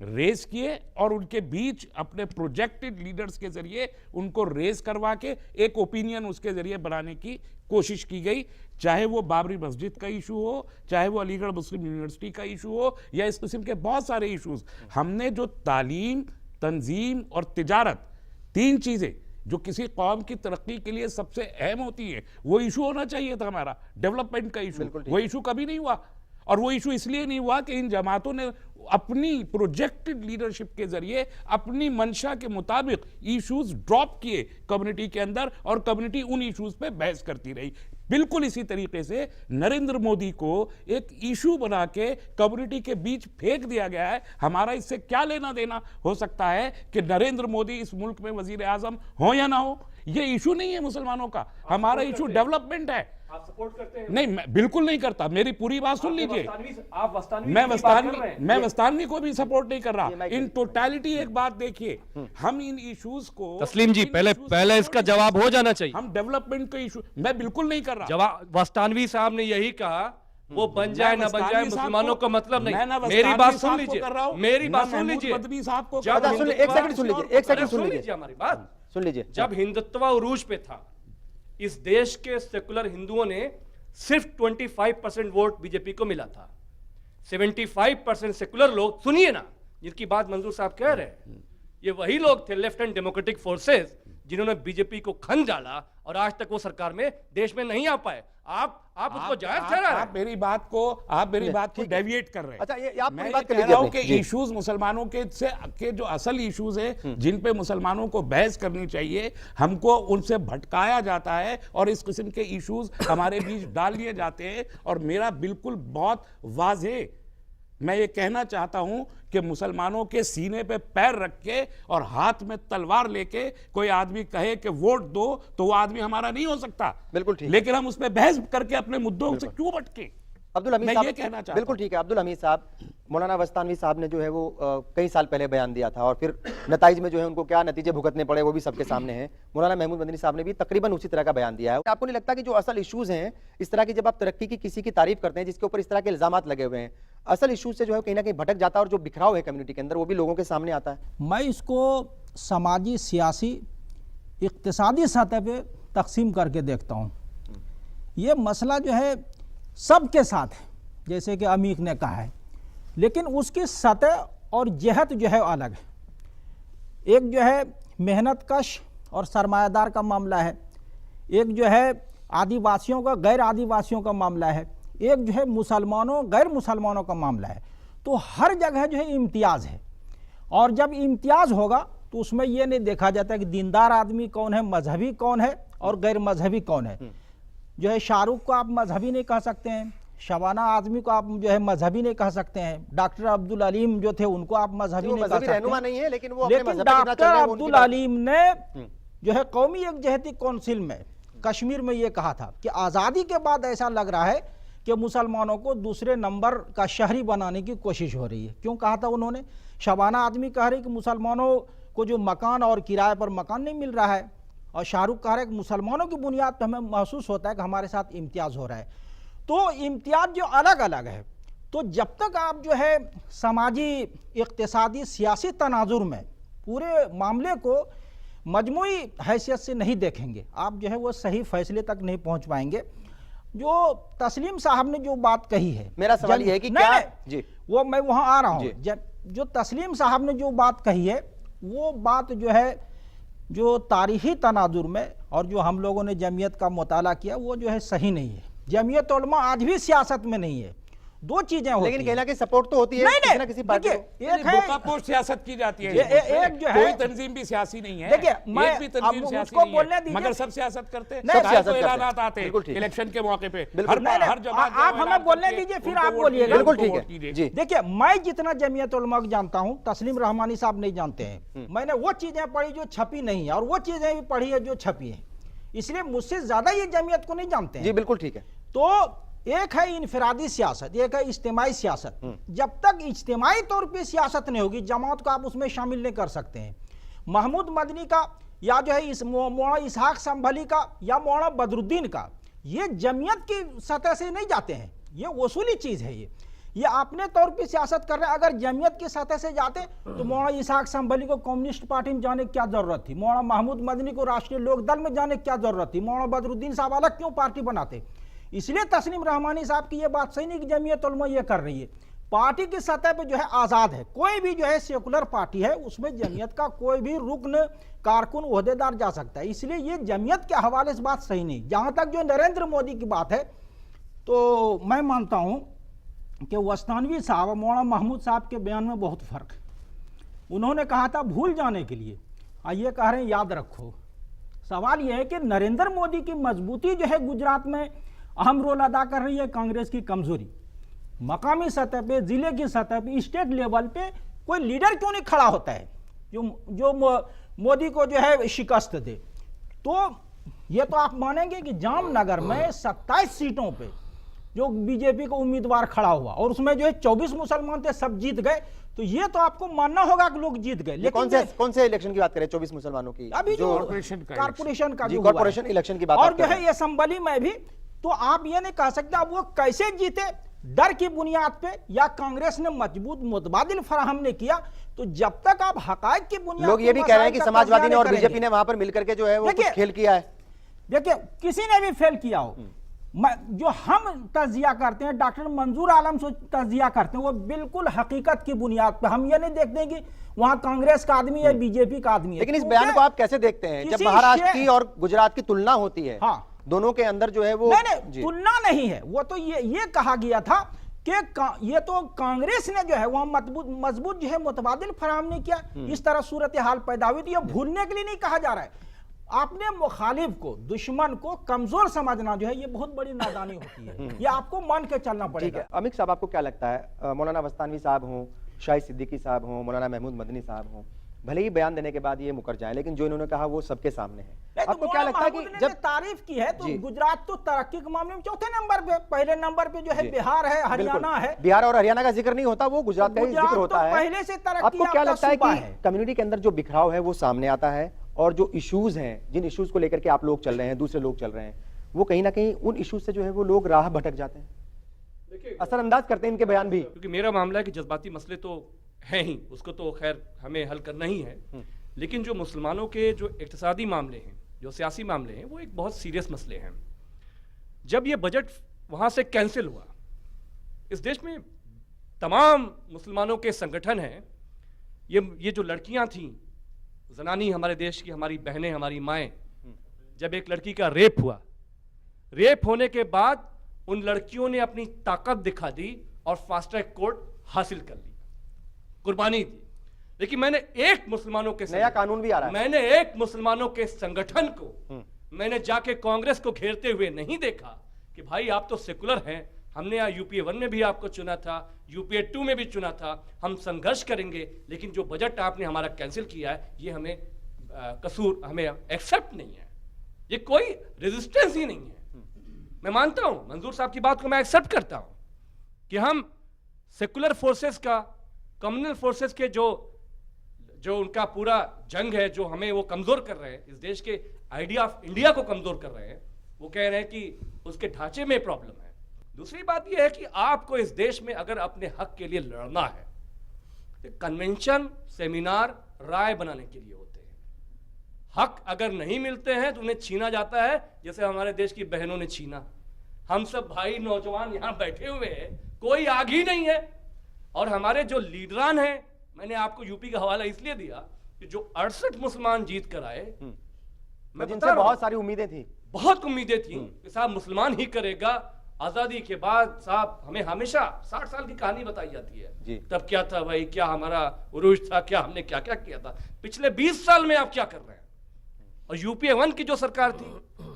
Speaker 4: रेज किए और उनके बीच अपने प्रोजेक्टेड लीडर्स के जरिए उनको रेज करवा के एक ओपिनियन उसके जरिए बनाने की कोशिश की गई, चाहे वो बाबरी मस्जिद का इशू हो, चाहे वो अलीगढ़ मुस्लिम यूनिवर्सिटी का इशू हो, या इस किस्म के बहुत सारे इशूज। हमने जो तालीम, तंजीम और तिजारत, तीन चीज़ें जो किसी कौम की तरक्की के लिए सबसे अहम होती है, वो इशू होना चाहिए था हमारा, डेवलपमेंट का इशू। वो इशू कभी नहीं हुआ, और वो इशू इसलिए नहीं हुआ कि इन जमातों ने अपनी प्रोजेक्टेड लीडरशिप के जरिए अपनी मंशा के मुताबिक इश्यूज ड्रॉप किए कम्युनिटी के अंदर, और कम्युनिटी उन इश्यूज पे बहस करती रही। बिल्कुल इसी तरीके से नरेंद्र मोदी को एक इशू बना के कम्युनिटी के बीच फेंक दिया गया है। हमारा इससे क्या लेना देना हो सकता है कि नरेंद्र मोदी इस मुल्क में वजीर आजम हो या ना हो? ये इशू नहीं है मुसलमानों का, हमारा इशू डेवलपमेंट है।
Speaker 5: आप सपोर्ट करते हैं?
Speaker 4: नहीं, मैं बिल्कुल नहीं करता, मेरी पूरी बात सुन लीजिए। मैं वस्तानवी को भी सपोर्ट नहीं कर रहा। इन टोटलिटी एक बात देखिए, हम इन इश्यूज को,
Speaker 5: तस्लीम जी, पहले इसका जवाब हो जाना चाहिए।
Speaker 4: हम डेवलपमेंट का इशू, मैं बिल्कुल नहीं कर रहा।
Speaker 5: जवाब वस्तानवी साहब ने यही कहा, वो बन जाए ना बन जाए मुसलमानों का मतलब नहीं।
Speaker 4: मैं
Speaker 5: मेरी बात सुन लीजिए, मेरी बात सुन लीजिए।
Speaker 4: मदनी साहब को
Speaker 1: एक सेकंड सुन लीजिए,
Speaker 5: हमारी बात
Speaker 1: सुन लीजिए।
Speaker 5: जब हिंदुत्व उरूज पे था, इस देश के सेकुलर हिंदुओं ने सिर्फ 25% वोट बीजेपी को मिला था। 75% सेकुलर लोग, सुनिए ना, जिनकी बात मंजूर साहब कह रहे हैं, ये वही लोग थे, लेफ्ट एंड डेमोक्रेटिक फोर्सेस, जिन्होंने बीजेपी को खन डाला और आज तक वो सरकार में, देश में नहीं आ पाए। आप उसको जायज ठहरा रहे हैं।
Speaker 4: आप मेरी बात को डेविएट कर रहे हैं।
Speaker 1: अच्छा, ये आप
Speaker 4: मैं
Speaker 1: पूरी बात कर
Speaker 4: कह
Speaker 1: लीजिए
Speaker 4: रहा हूं
Speaker 1: अपनी।
Speaker 4: कि इश्यूज मुसलमानों के जो असल इश्यूज हैं, जिन पे मुसलमानों को बहस करनी चाहिए, हमको उनसे भटकाया जाता है और इस किस्म के इश्यूज हमारे बीच डाल दिए जाते हैं। और मेरा बिल्कुल बहुत वाज़ेह मैं ये कहना चाहता हूं कि मुसलमानों के सीने पे पैर रख के और हाथ में तलवार लेके कोई आदमी कहे कि वोट दो, तो वो आदमी हमारा नहीं हो सकता।
Speaker 1: बिल्कुल ठीक।
Speaker 4: लेकिन हम उस पर बहस करके अपने मुद्दों से क्यों भटके?
Speaker 1: अब्दुल हमीद
Speaker 4: मैं
Speaker 1: साहब,
Speaker 4: ये कहना चाहता
Speaker 1: बिल्कुल ठीक है अब्दुल हमीद साहब, मौलाना वस्तानवी साहब ने जो है वो कई साल पहले बयान दिया था, और फिर नताइज में जो है उनको क्या नतीजे भुगतने पड़े वो भी सबके सामने हैं। मौलाना महमूद मदनी साहब ने भी तकरीबन उसी तरह का बयान दिया है। आपको नहीं लगता कि जो असल इश्यूज हैं, इस तरह की जब आप तरक्की की किसी की तारीफ करते हैं जिसके ऊपर इस तरह के इल्जाम लगे हुए हैं, असल इशू से जो है कहीं ना कहीं भटक जाता है और जो बिखराव है कम्युनिटी के अंदर वो भी लोगों के सामने आता है।
Speaker 3: मैं इसको समाजी, सियासी, इक्तिसादी सतह पे तकसीम करके देखता हूँ। ये मसला जो है सबके साथ है, जैसे कि अमीक ने कहा है, लेकिन उसकी सतह और जहत जो है अलग है। एक जो है मेहनत कश और सरमायादार का मामला है, एक जो है आदिवासियों का, गैर आदिवासियों का मामला है, एक जो है मुसलमानों गैर मुसलमानों का मामला है। तो हर जगह जो है इम्तियाज़ है, और जब इम्तियाज़ होगा तो उसमें यह नहीं देखा जाता कि दीनदार आदमी कौन है, मजहबी कौन है और गैर मजहबी कौन है। जो है शाहरुख को आप मजहबी नहीं कह सकते हैं, शबाना आजमी को आप जो है मजहबी नहीं कह सकते हैं, डॉक्टर अब्दुल अलीम जो थे उनको आप मजहबी नहीं कह सकते।
Speaker 1: रहनुमा नहीं है, लेकिन वो अपने
Speaker 3: लेकिन
Speaker 1: मजहब के बिना चल
Speaker 3: डॉक्टर
Speaker 1: रहे हैं, वो
Speaker 3: अब्दुल
Speaker 1: उनकी बात-
Speaker 3: अलीम ने जो है कौमी यकजहती कौंसिल में कश्मीर में ये कहा था कि आज़ादी के बाद ऐसा लग रहा है कि मुसलमानों को दूसरे नंबर का शहरी बनाने की कोशिश हो रही है। क्यों कहा था उन्होंने? शबाना आदमी कह रही कि मुसलमानों को जो मकान और किराए पर मकान नहीं मिल रहा है, और शाहरुख कह रहे कि मुसलमानों की बुनियाद पर हमें महसूस होता है कि हमारे साथ इम्तियाज़ हो रहा है। तो इम्तियाज़ जो अलग अलग है, तो जब तक आप जो है समाजी, इक्तिसादी, सियासी तनाजुर में पूरे मामले को मजमूई हैसियत से नहीं देखेंगे, आप जो है वो सही फैसले तक नहीं पहुंच पाएंगे। जो तस्लीम साहब ने जो बात कही है,
Speaker 1: मेरा सवाल ये है कि क्या जी
Speaker 3: वो मैं वहां आ रहा हूं। जो तस्लीम साहब ने जो बात कही है, वो बात जो है जो तारीखी तनाजुर में और जो हम लोगों ने जमीयत का मुताला किया, वो जो है सही नहीं है। जमीयत उलमा आज भी सियासत में नहीं है। दो चीजें होती
Speaker 1: लेकिन
Speaker 3: हैं।
Speaker 1: कहीं ना कहीं सपोर्ट तो होती है
Speaker 3: नहीं,
Speaker 1: किसी ना किसी पार्टी
Speaker 3: देखिए,
Speaker 1: को।
Speaker 3: एक है
Speaker 4: बुकापोश सियासत की जाती है।
Speaker 3: एक जो है,
Speaker 4: कोई तंजीम भी सियासी नहीं है।
Speaker 3: देखिए, मैं
Speaker 4: एक भी तंजीम
Speaker 3: अब
Speaker 4: सियासी
Speaker 3: उसको
Speaker 4: नहीं
Speaker 3: बोलने
Speaker 4: है,
Speaker 3: दीजिए।
Speaker 4: मगर सब सियासत करते हैं।
Speaker 3: नहीं,
Speaker 1: सब
Speaker 4: चाहे
Speaker 1: सियासत
Speaker 4: तो
Speaker 1: करते हैं।
Speaker 4: ऐलानात आते
Speaker 1: बिल्कुल ठीक
Speaker 4: हैं
Speaker 1: है।
Speaker 4: इलेक्शन के मौके पे।
Speaker 1: बिल्कुल।
Speaker 4: हर जगह
Speaker 3: आप हमें बोलने दीजिए, फिर आप बोलिएगा।
Speaker 1: बिल्कुल ठीक है जी।
Speaker 3: देखिए, मैं जितना जमीयत उलमा को जानता हूं, तस्लीम रहमानी साहब नहीं जानते हैं। मैंने वो चीजें पढ़ी जो छपी नहीं है, और वो चीजें भी पढ़ी है जो छपी है, इसलिए मुझसे ज्यादा ये जमीयत को नहीं जानते हैं।
Speaker 1: जी बिल्कुल ठीक है।
Speaker 3: तो एक है इनफरादी सियासत, एक है इज्तिमाई सियासत। जब तक इज्तिमाई तौर पे सियासत नहीं होगी, जमात को आप उसमें शामिल नहीं कर सकते हैं। महमूद मदनी का, या जो है इस मौलाना इसहाक संभली का, या मौलाना बदरुद्दीन का, ये जमीयत की सतह से नहीं जाते हैं, ये वसूली चीज है। ये अपने तौर पे सियासत कर रहे हैं। अगर जमीयत की सतह से जाते तो मौलाना इसहाक संभली को कम्युनिस्ट पार्टी में जाने की क्या जरूरत थी, मौलाना महमूद मदनी को राष्ट्रीय लोक दल में जाने की क्या जरूरत थी, मौलाना बदरुद्दीन साहब अलग क्यों पार्टी बनाते। इसलिए तस्लीम रहमानी साहब की ये बात सही नहीं कि जमीयत उलमा ये कर रही है। पार्टी की सतह पे जो है आज़ाद है, कोई भी जो है सेकुलर पार्टी है, उसमें जमीयत का कोई भी रुकन, कारकुन, ओहदेदार जा सकता है। इसलिए ये जमीयत के हवाले से बात सही नहीं। जहाँ तक जो नरेंद्र मोदी की बात है, तो मैं मानता हूँ कि वस्तानवी साहब और मौलाना महमूद साहब के बयान में बहुत फ़र्क है। उन्होंने कहा था भूल जाने के लिए, और ये कह रहे हैं याद रखो। सवाल यह है कि नरेंद्र मोदी की मजबूती जो है गुजरात में अहम रोल अदा कर रही है, कांग्रेस की कमजोरी। मकामी सतह पे, जिले की सतह पे, स्टेट लेवल पे कोई लीडर क्यों नहीं खड़ा होता है जो मोदी को जो है शिकस्त दे। तो ये तो आप मानेंगे कि जामनगर में 27 सीटों पे जो बीजेपी को उम्मीदवार खड़ा हुआ, और उसमें जो है 24 मुसलमान थे, सब जीत गए। तो ये तो आपको मानना होगा कि लोग जीत गए। लेकिन
Speaker 1: कौन से इलेक्शन की बात करें? 24 मुसलमानों की,
Speaker 3: अभी जो
Speaker 4: कॉर्पोरेशन
Speaker 3: का
Speaker 1: जी, कॉर्पोरेशन इलेक्शन की बात
Speaker 3: और जो है ये संबली में भी, तो आप ये नहीं कह सकते अब वो कैसे जीते, डर की बुनियाद पे, या कांग्रेस ने मजबूत मुतबादिल फराहम ने किया। तो जब तक आप हकायक की बुनियाद,
Speaker 1: लोग ये भी कह रहे हैं कि समाजवादी ने और बीजेपी ने वहां पर मिलकर के जो है वो कुछ खेल किया है।
Speaker 3: देखिए, किसी ने भी फेल किया हो, जो हम तजिया करते हैं, डॉक्टर मंजूर आलम से तजिया करते हैं, वो बिल्कुल हकीकत की बुनियाद पे। हम ये नहीं देखते कि वहां कांग्रेस का आदमी है, बीजेपी का आदमी है।
Speaker 1: लेकिन इस बयान को आप कैसे देखते हैं जब महाराष्ट्र की और गुजरात की तुलना होती है?
Speaker 3: हाँ,
Speaker 1: दोनों के अंदर जो है वो
Speaker 3: नहीं, तुलना नहीं है। वो तो ये कहा गया था कि ये तो कांग्रेस ने जो है वहां मजबूत जो है मुतबादिल फराहम नहीं किया, इस तरह सूरत हाल पैदा हुई थी। ये भूलने के लिए नहीं कहा जा रहा है। आपने मुखालिफ को, दुश्मन को कमजोर समझना जो है ये बहुत बड़ी नादानी होती है। ये आपको मान के चलना पड़ेगा।
Speaker 1: अमित साहब, आपको क्या लगता है, मौलाना वस्तानवी साहब हों, शाहिद सिद्दीकी साहब हों, मौलाना महमूद मदनी साहब हों, भले ही बयान देने के बाद ये मुकर जाए, लेकिन जो इन्होंने कहा वो सबके सामने है।
Speaker 3: तो
Speaker 1: आपको क्या लगता है कि जब
Speaker 3: तारीफ की है तो गुजरात तो तरक्की के मामले में चौथे नंबर पे, पहले नंबर पे जो है बिहार है, हरियाणा है।
Speaker 1: बिहार और हरियाणा का जिक्र नहीं होता, वो गुजरात का ही जिक्र होता है।
Speaker 3: पहले से तरक्की।
Speaker 1: आपको क्या लगता है कि कम्युनिटी के अंदर जो बिखराव है वो सामने आता है, और जो इश्यूज हैं, जिन इश्यूज को लेकर के आप लोग चल रहे हैं, दूसरे लोग चल रहे हैं, वो कहीं ना कहीं उन इश्यूज से जो है वो लोग राह भटक जाते हैं? असरअंदाज करते हैं इनके बयान भी।
Speaker 5: क्योंकि मेरा मामला है कि जज्बाती मसले तो हैं ही, उसको तो खैर हमें हल करना ही है, लेकिन जो मुसलमानों के जो इक्तिसादी मामले हैं, जो सियासी मामले हैं, वो एक बहुत सीरियस मसले हैं। जब ये बजट वहाँ से कैंसिल हुआ, इस देश में तमाम मुसलमानों के संगठन हैं, ये जो लड़कियां थीं, जनानी हमारे देश की, हमारी बहनें, हमारी माएँ, जब एक लड़की का रेप हुआ, रेप होने के बाद उन लड़कियों ने अपनी ताकत दिखा दी और फास्ट ट्रैक कोर्ट हासिल कर ली, कुर्बानी दी। लेकिन मैंने एक मुसलमानों के
Speaker 1: नया कानून भी आ रहा है,
Speaker 5: मैंने एक मुसलमानों के संगठन को मैंने जाके कांग्रेस को घेरते हुए नहीं देखा कि भाई आप तो सेकुलर हैं, हमने यहाँ यूपीए 1 में भी आपको चुना था, यूपीए 2 में भी चुना था, हम संघर्ष करेंगे, लेकिन जो बजट आपने हमारा कैंसिल किया है, ये हमें कसूर हमें एक्सेप्ट नहीं है, ये कोई रेजिस्टेंस ही नहीं है। मैं मानता हूं, मंजूर साहब की बात को मैं एक्सेप्ट करता हूं कि हम सेकुलर फोर्सेस का, कम्युनल फोर्सेस के जो उनका पूरा जंग है, जो हमें वो कमजोर कर रहे हैं, इस देश के आइडिया ऑफ इंडिया को कमजोर कर रहे हैं, वो कह रहे हैं कि उसके ढांचे में प्रॉब्लम है। दूसरी बात यह है कि आपको इस देश में अगर अपने हक के लिए लड़ना है तो कन्वेंशन, सेमिनार, राय बनाने के लिए होते हैं। हक अगर नहीं मिलते हैं तो उन्हें छीना जाता है, जैसे हमारे देश की बहनों ने छीना। हम सब भाई नौजवान यहां बैठे हुए हैं, कोई आग ही नहीं है। और हमारे जो लीडरान हैं, मैंने आपको यूपी का हवाला इसलिए दिया कि जो 68 मुसलमान जीत कर आए, मैं बता
Speaker 1: जिनसे
Speaker 5: रहा हूं,
Speaker 1: बहुत सारी उम्मीदें थी,
Speaker 5: बहुत उम्मीदें थी कि साहब मुसलमान ही करेगा। आजादी के बाद साहब हमें हमेशा 60 साल की कहानी बताई जाती है
Speaker 1: जी।
Speaker 5: तब क्या था भाई, क्या हमारा उरूज था, क्या हमने क्या क्या किया था। पिछले 20 साल में आप क्या कर रहे हैं? और यूपीए 1 की जो सरकार थी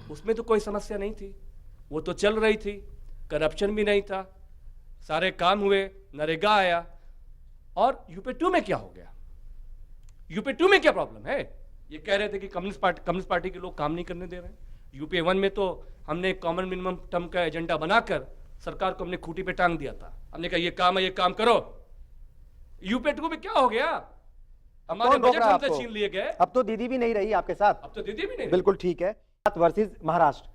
Speaker 5: उसमें तो कोई समस्या नहीं थी, वो तो चल रही थी, करप्शन भी नहीं था, सारे काम हुए, नरेगा आया। और यूपीए 2 में क्या हो गया? यूपीए 2 में क्या प्रॉब्लम है? ये कह रहे थे कि कम्युनिस्ट पार्टी के लोग काम नहीं करने दे रहे हैं। यूपीए 1 में तो हमने कॉमन मिनिमम टर्म का एजेंडा बनाकर सरकार को हमने खूंटी पे टांग दिया था, हमने कहा ये काम है, ये काम करो। यूपीए 2 में क्या हो गया? हमारे
Speaker 1: कौन रोक
Speaker 5: बजट
Speaker 1: रहा है
Speaker 5: हमसे
Speaker 1: आपको?
Speaker 5: छीन लिए गए।
Speaker 1: अब तो दीदी भी नहीं रही आपके साथ।
Speaker 5: अब तो दीदी भी नहीं।
Speaker 1: बिल्कुल ठीक है। वर्सेस महाराष्ट्र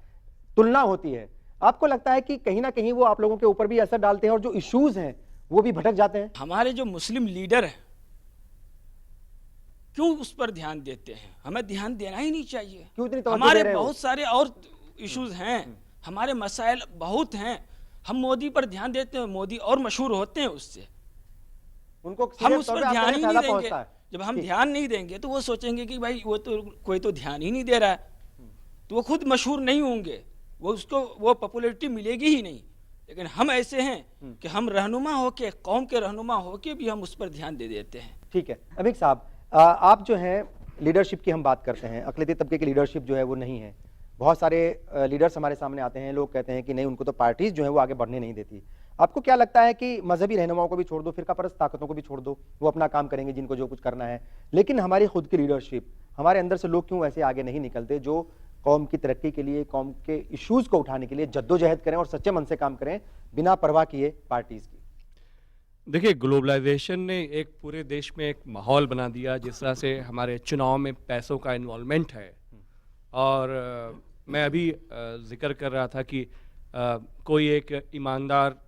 Speaker 1: तुलना होती है, आपको लगता है कि कहीं ना कहीं वो आप लोगों के ऊपर भी असर डालते हैं और जो इश्यूज हैं वो भी भटक जाते हैं?
Speaker 7: हमारे जो मुस्लिम लीडर हैं क्यों उस पर ध्यान देते हैं? हमें ध्यान देना ही नहीं चाहिए।
Speaker 1: क्यों इतनी तवज्जो
Speaker 7: हमारे
Speaker 1: दे रहे हो?
Speaker 7: बहुत सारे और इश्यूज हैं, हमारे मसाइल बहुत हैं। हम मोदी पर ध्यान देते हैं, मोदी और मशहूर होते हैं उससे।
Speaker 1: उनको
Speaker 7: हम
Speaker 1: सीरियस
Speaker 7: उस
Speaker 1: तौर
Speaker 7: पर
Speaker 1: पे आप
Speaker 7: ध्यान
Speaker 1: कह
Speaker 7: ही
Speaker 1: रहे हैं
Speaker 7: नहीं
Speaker 1: फायदा
Speaker 7: देंगे।
Speaker 1: पहुंचता है।
Speaker 7: जब हम
Speaker 1: ठीक।
Speaker 7: ध्यान नहीं देंगे तो वो सोचेंगे कि भाई वो तो कोई तो ध्यान ही नहीं दे रहा है, तो वो खुद मशहूर नहीं होंगे, वो पॉपुलैरिटी मिलेगी ही नहीं। लेकिन हम ऐसे हैं कि हम रहनुमा होके, कौम के रहनुमा होके भी हम उस पर ध्यान दे देते हैं।
Speaker 1: ठीक है अमिक साहब, आप जो हैं लीडरशिप की हम बात करते हैं, अक़लियती तबके की लीडरशिप जो है वो नहीं है। बहुत सारे लीडर्स हमारे सामने आते हैं, लोग कहते हैं कि नहीं उनको तो पार्टीज जो है वो आगे बढ़ने नहीं देती। आपको क्या लगता है कि मजहबी रहनुमाओं को भी छोड़ दो, फिरकापरस्त ताकतों को भी छोड़ दो, वो अपना काम करेंगे जिनको जो कुछ करना है, लेकिन हमारी खुद की लीडरशिप, हमारे अंदर से लोग क्यों ऐसे आगे नहीं निकलते जो कौम की तरक्की के लिए, कौम के इश्यूज को उठाने के लिए जद्दोजहद करें और सच्चे मन से काम करें बिना परवाह किए पार्टीज की?
Speaker 5: देखिए, ग्लोबलाइजेशन ने एक पूरे देश में एक माहौल बना दिया, जिस तरह से हमारे चुनाव में पैसों का इन्वॉल्वमेंट है। और मैं अभी जिक्र कर रहा था कि कोई एक ईमानदार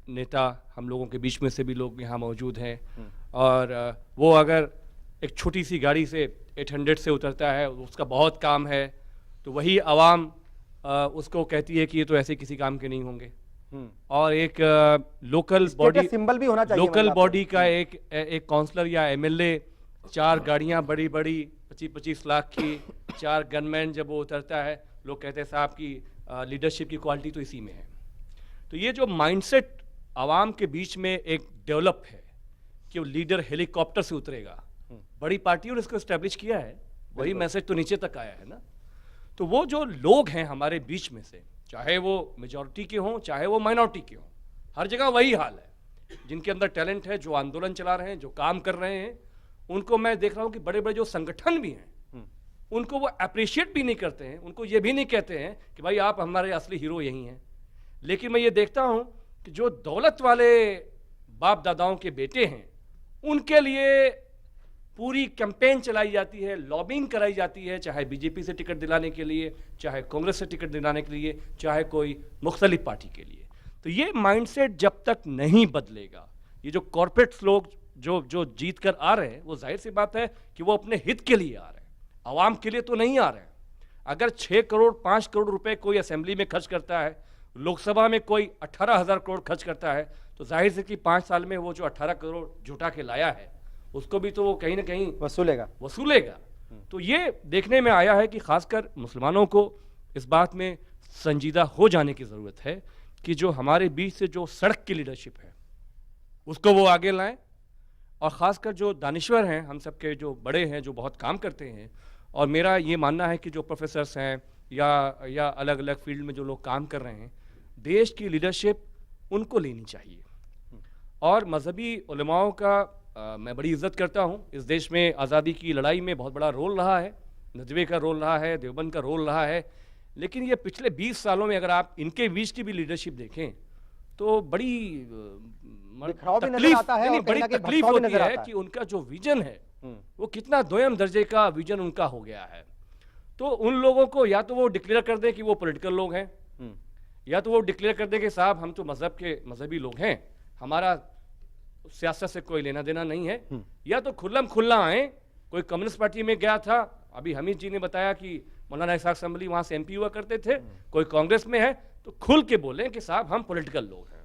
Speaker 5: नेता हम लोगों के बीच में से भी लोग यहाँ मौजूद हैं, और वो अगर एक छोटी सी गाड़ी से 800 से उतरता है, उसका बहुत काम है, तो वही आवाम उसको कहती है कि ये तो ऐसे किसी काम के नहीं होंगे। और एक लोकल बॉडी,
Speaker 1: सिंबल भी होना चाहिए,
Speaker 5: लोकल
Speaker 1: मतलब
Speaker 5: बॉडी का एक काउंसलर या एमएलए, 4 गाड़ियां बड़ी बड़ी 25-25 लाख की, 4 गनमैन, जब वो उतरता है लोग कहते हैं साहब की लीडरशिप की क्वालिटी तो इसी में है। तो ये जो माइंडसेट आवाम के बीच में एक डेवलप है कि वो लीडर हेलीकॉप्टर से उतरेगा, बड़ी पार्टियों ने इसको एस्टेब्लिश किया है, वही मैसेज तो नीचे तक आया है ना। तो वो जो लोग हैं हमारे बीच में से, चाहे वो मेजॉरिटी के हों चाहे वो माइनॉरिटी के हों, हर जगह वही हाल है। जिनके अंदर टैलेंट है, जो आंदोलन चला रहे हैं, जो काम कर रहे हैं, उनको मैं देख रहा हूं कि बड़े बड़े जो संगठन भी हैं उनको वो अप्रिशिएट भी नहीं करते हैं, उनको ये भी नहीं कहते हैं कि भाई आप हमारे असली हीरो यही हैं। लेकिन मैं ये देखता हूं कि जो दौलत वाले बाप दादाओं के बेटे हैं, उनके लिए पूरी कैंपेन चलाई जाती है, लॉबिंग कराई जाती है, चाहे बीजेपी से टिकट दिलाने के लिए, चाहे कांग्रेस से टिकट दिलाने के लिए, चाहे कोई मुख्तलिफ पार्टी के लिए। तो ये माइंडसेट जब तक नहीं बदलेगा, ये जो कॉर्पोरेट्स लोग जो जीत कर आ रहे हैं, वो जाहिर सी बात है कि वो अपने हित के लिए आ रहे हैं, आवाम के लिए तो नहीं आ रहे हैं। अगर 6 करोड़ 5 करोड़ रुपए कोई असेंबली में खर्च करता है, लोकसभा में कोई 18,000 करोड़ खर्च करता है, तो जाहिर से कि 5 साल में वो जो 18 करोड़ जुटा के लाया है उसको भी तो वो कहीं ना कहीं वसूलेगा। तो ये देखने में आया है कि खासकर मुसलमानों को इस बात में संजीदा हो जाने की ज़रूरत है कि जो हमारे बीच से जो सड़क की लीडरशिप है उसको वो आगे लाएं, और ख़ासकर जो दानिश्वर हैं, हम सबके जो बड़े हैं, जो बहुत काम करते हैं, और मेरा ये मानना है कि जो प्रोफेसर्स हैं या अलग अलग फील्ड में जो लोग काम कर रहे हैं, देश की लीडरशिप उनको लेनी चाहिए। और मजहबी उलमाओं का मैं बड़ी इज़्ज़त करता हूँ। इस देश में आज़ादी की लड़ाई में बहुत बड़ा रोल रहा है, नदवे का रोल रहा है, देवबंद का रोल रहा है, लेकिन ये पिछले 20 सालों में अगर आप इनके बीच की भी लीडरशिप देखें तो बड़ी बड़ी तकलीफ होती है कि उनका जो विजन है वो कितना दोयम दर्जे का विजन उनका हो गया है। तो उन लोगों को या तो वो डिक्लेयर कर दें कि वो पॉलिटिकल लोग हैं, या तो वो डिक्लेयर कर दें कि साहब हम तो मजहबी लोग हैं, हमारा सियासत से कोई लेना देना नहीं है, या तो खुल्लम खुल्ला आए। कोई कम्युनिस्ट पार्टी में गया था, अभी हमीद जी ने बताया कि मौलाना इसाक संभली वहां से एमपी हुआ करते थे, कोई कांग्रेस में है, तो खुल के बोलें कि साहब हम पॉलिटिकल लोग हैं,